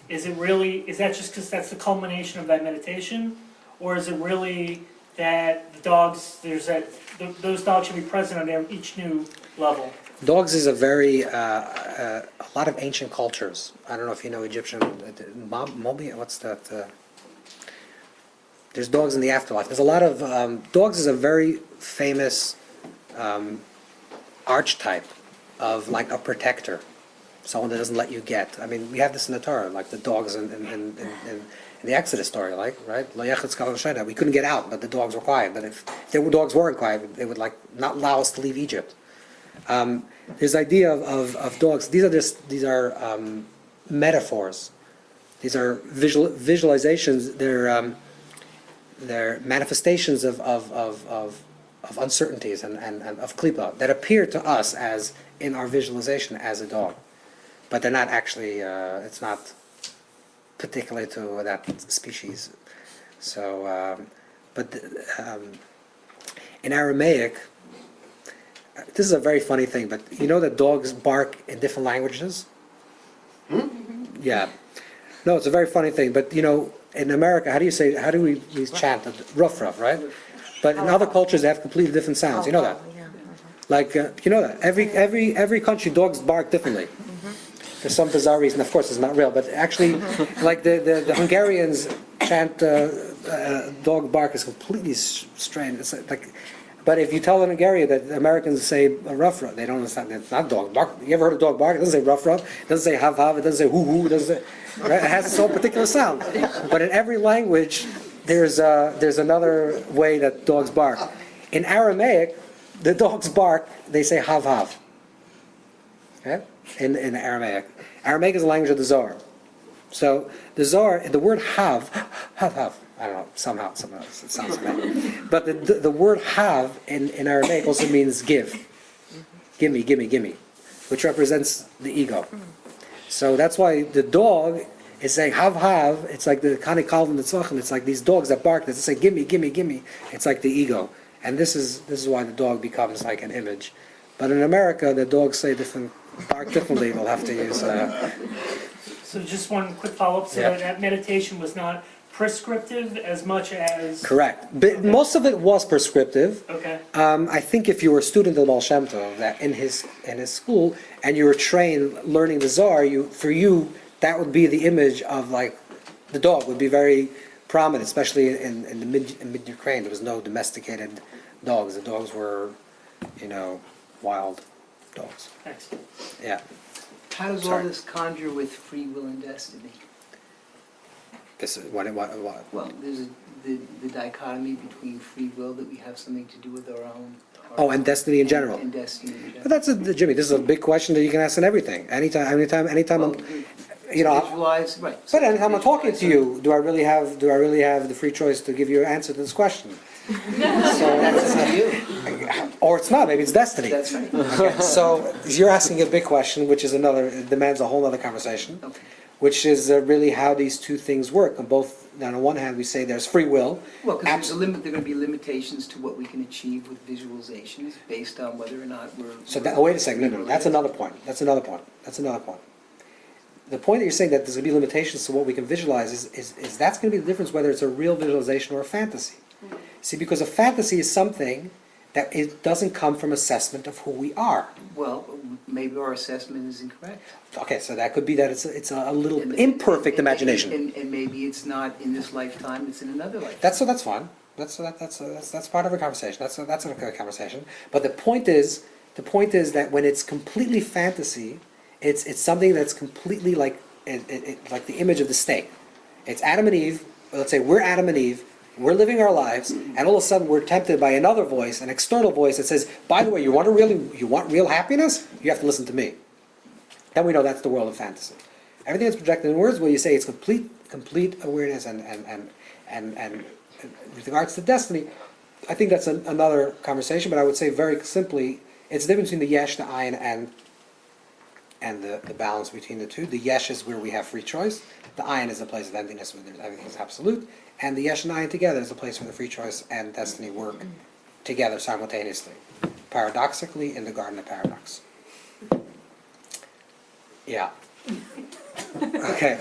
B: is that just because that's the culmination of that meditation? Or is it really that the dogs, those dogs should be present on each new level?
A: Dogs is a lot of ancient cultures. I don't know if you know Egyptian, Moby, what's that? There's dogs in the afterlife. There's a lot of, dogs is a very famous archetype of like a protector. someone that doesn't let you get. I mean, we have this in the Torah, like the dogs in the Exodus story, like, right? Lo yechetz kal v'shayna. We couldn't get out, but the dogs were quiet. But if the dogs weren't quiet, they would like not allow us to leave Egypt. This idea of dogs, these are metaphors. These are visualizations. They're manifestations of uncertainties and of klipa that appear to us as in our visualization as a dog, but they're not actually. It's not particularly to that species. So, in Aramaic, this is a very funny thing. But you know that dogs bark in different languages. Yeah. No, it's a very funny thing. But you know, in America, how do we chant it? Ruff, ruff, right? But in other cultures, they have completely different sounds. You know that?
E: Yeah.
A: Like, you know that? Every country, dogs bark differently. For some bizarre reason. Of course, it's not real. But actually, like the Hungarians chant dog bark is completely strange. It's like, but if you tell an Hungarian that Americans say ruff, ruff, they don't understand. It's not dog bark. You ever heard of dog bark? It doesn't say ruff, ruff. It doesn't say hav, hav. It doesn't say hoo, hoo. It doesn't say, right? It has its own particular sound. But in every language, there's another way that dogs bark. In Aramaic, the dogs bark. They say hav, hav. Okay? In Aramaic. Aramaic is the language of the Zohar. So the Zohar, the word hav, hav. I don't know, somehow it sounds bad. But the word have in Aramaic also means give. Gimme, gimme, gimme. Which represents the ego. So that's why the dog is saying have. It's like the Kani Kalvin the Tzvachim. It's like these dogs that bark that say gimme, gimme, gimme. It's like the ego. And this is why the dog becomes like an image. But in America, the dogs say bark differently. They'll have to use.
B: So just one quick follow-up, so
A: Yeah.
B: that meditation was not prescriptive as much as...
A: Correct. But most of it was prescriptive.
B: Okay.
A: I think if you were a student of Baal Shem Tov, that in his school, and you were trained learning the Zohar, for you that would be the image of like the dog would be very prominent, especially in the mid Ukraine. There was no domesticated dogs. The dogs were, wild dogs.
B: Thanks.
A: Yeah.
G: How does
A: Sorry.
G: all this conjure with free will and destiny?
A: This is what.
G: Well, there's the dichotomy between free will, that we have something to do with our own.
A: Oh, and destiny in general.
G: And destiny in general.
A: But that's Jimmy. This is a big question that you can ask in everything. Anytime.
G: Well,
A: I'm,
G: visualize, right.
A: But anytime I'm talking to you, do I really have the free choice to give you an answer to this question?
G: That's up to you.
A: Or it's not. Maybe it's destiny.
G: That's right.
A: Okay, so you're asking a big question, which is it demands a whole other conversation,
G: Okay.
A: which is really how these two things work. On the one hand, we say there's free will.
G: Well, because there are going to be limitations to what we can achieve with visualizations based on whether or not we're.
A: So wait a second. No. That's another point. That's another point. The point that you're saying that there's going to be limitations to what we can visualize is that's going to be the difference whether it's a real visualization or a fantasy. See, because a fantasy is something that it doesn't come from assessment of who we are.
G: Well, maybe our assessment is incorrect.
A: Okay, so that could be that it's a little
G: And-
A: imperfect imagination.
G: And maybe it's not in this lifetime, it's in another lifetime.
A: That's fine. That's part of a conversation. That's a good conversation. But the point is that when it's completely fantasy, it's something that's completely like like the image of the snake. It's Adam and Eve. Let's say we're Adam and Eve. We're living our lives, and all of a sudden we're tempted by another voice, an external voice that says, "By the way, you want real happiness? You have to listen to me." Then we know that's the world of fantasy. Everything that's projected in words, where you say it's complete awareness, and with regards to destiny, I think that's another conversation. But I would say very simply, it's the difference between the yesh, the ayin, and the balance between the two. The yesh is where we have free choice. The ayin is a place of emptiness where everything is absolute. And the yesh and ayin together is a place where the free choice and destiny work together simultaneously, paradoxically in the garden of paradox. Yeah. Okay.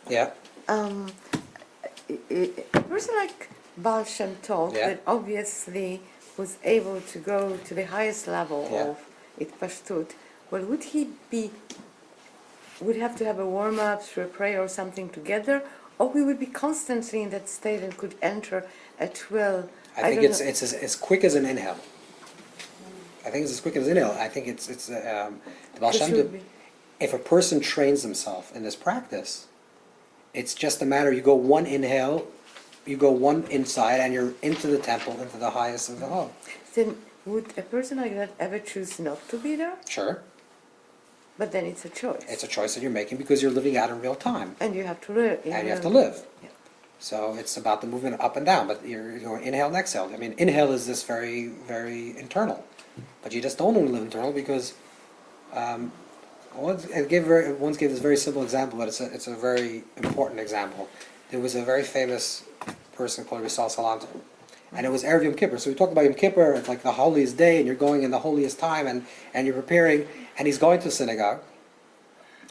A: Yeah.
E: A person like Baal Shem Tov,
A: Yeah.
E: that obviously was able to go to the highest level
A: Yeah.
E: of it Pashtut, well, would have to have a warm-up through a prayer or something together, or we would be constantly in that state and could enter at will?
A: I think
E: don't
A: it's
E: know.
A: as quick as an inhale. I think it's as quick as inhale. I think it's the Baal
E: It
A: Shem
E: should
A: Tov-
E: be.
A: if a person trains himself in this practice, it's just a matter, you go one inhale, you go one inside, and you're into the temple, into the highest of the hall.
E: Then would a person like that ever choose not to be there?
A: Sure,
E: But then it's a choice.
A: it's a choice that you're making because you're living out in real time,
E: And you have to live.
A: and you have to live.
E: Yeah.
A: So it's about the movement up and down, but you're going inhale and exhale. I mean, inhale is this very, very internal, but you just don't want to live internal because once gave this very simple example, but it's a very important example. There was a very famous person called Rizal Salanter, and it was Erev Yom Kippur. So we talked about Yom Kippur, it's like the holiest day, and you're going in the holiest time, and you're preparing, and he's going to synagogue,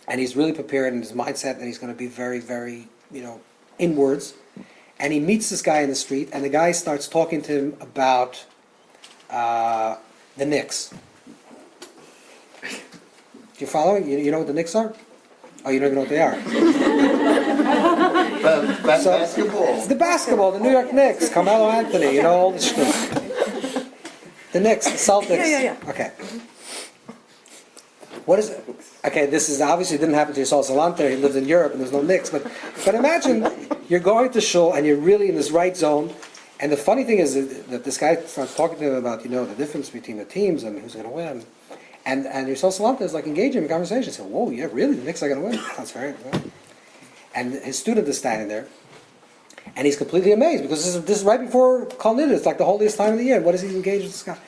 A: and he's really prepared in his mindset, and he's going to be very, very, inwards. And he meets this guy in the street, and the guy starts talking to him about the Knicks. Do you follow? You know what the Knicks are? Oh, you don't even know what they are. So-
G: Basketball.
A: It's the basketball, the New York Knicks, Carmelo Anthony, all the shit. The Knicks, the Celtics.
E: Yeah.
A: Okay. What is it? Okay, this is obviously didn't happen to Yisrael Salanter. He lives in Europe and there's no Knicks. But imagine you're going to shul and you're really in this right zone. And the funny thing is that this guy starts talking to him about the difference between the teams and who's going to win. And Yisrael Salanter is like engaging in conversation. So, whoa, yeah, really, the Knicks are going to win. That's very. And his student is standing there, and he's completely amazed because this is right before Kol Nidre. It's like the holiest time of the year. What is he engaged with this guy?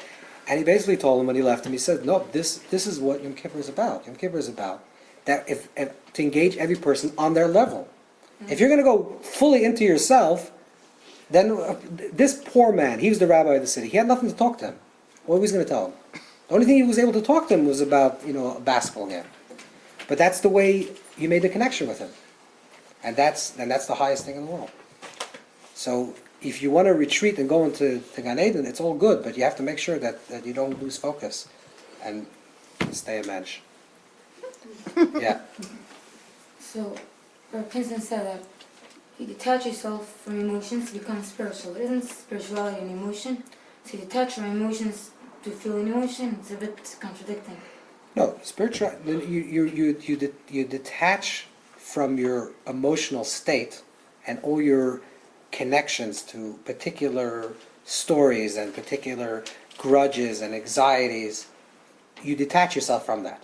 A: And he basically told him when he left him, he said, no, this is what Yom Kippur is about. Yom Kippur is about that if to engage every person on their level. If you're going to go fully into yourself, then this poor man, he was the rabbi of the city. He had nothing to talk to him. What was he going to tell him? The only thing he was able to talk to him was about a basketball game. But that's the way you made the connection with him. And that's the highest thing in the world. So if you want to retreat and go into Gan Eden, it's all good, but you have to make sure that you don't lose focus and stay a mensch. Yeah.
H: So, Pinson said that you detach yourself from emotions to become spiritual. Isn't spirituality an emotion? So you detach from emotions to feel an emotion. It's a bit contradicting.
A: No, spiritual. You detach from your emotional state and all your connections to particular stories and particular grudges and anxieties. You detach yourself from that,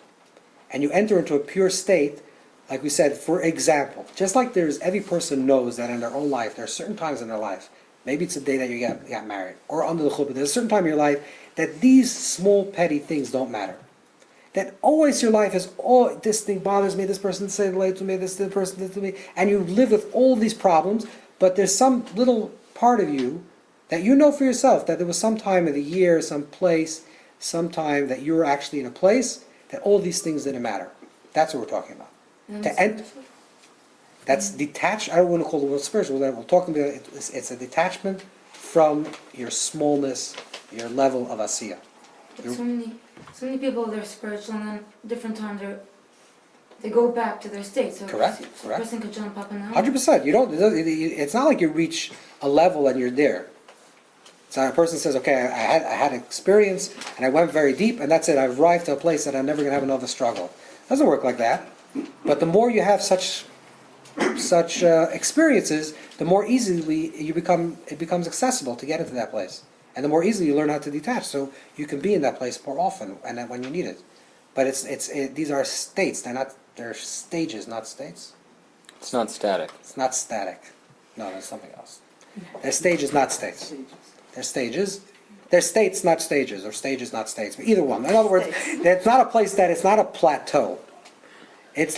A: and you enter into a pure state. Like we said, for example, just like every person knows that in their own life, there are certain times in their life, maybe it's the day that you got married, or under the chuppah, there's a certain time in your life that these small petty things don't matter. That always your life is, oh, this thing bothers me, this person said late to me, this person did to me, and you live with all these problems, but there's some little part of you that you know for yourself that there was some time of the year, some place, some time that you were actually in a place that all these things didn't matter. That's what we're talking about. That's detached. I don't want to call the word spiritual. We're talking about it's a detachment from your smallness, your level of asiya.
H: But so many people, they're spiritual, and then different times they go back to their state. So
A: Correct,
H: so
A: correct.
H: a person could jump up and down.
A: 100%. You don't. It's not like you reach a level and you're there. So a person says, "Okay, I had an experience and I went very deep, and that's it. I've arrived to a place that I'm never going to have another struggle." It doesn't work like that. But the more you have such experiences, the more easily it becomes accessible to get into that place, and the more easily you learn how to detach. So you can be in that place more often, and then when you need it. But these are states. They're stages, not states.
I: It's not static.
A: It's not static. No, there's something else. They're stages, not states. They're stages. They're states, not stages, or stages, not states. But either one. In other words, it's not a place it's not a plateau.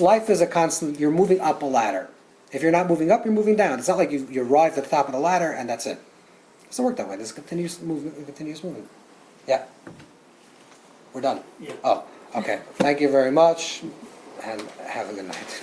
A: Life is a constant. You're moving up a ladder. If you're not moving up, you're moving down. It's not like you arrive at the top of the ladder and that's it. It doesn't work that way. There's continuous movement. Yeah. We're done.
B: Yeah.
A: Oh, okay. Thank you very much, and have a good night.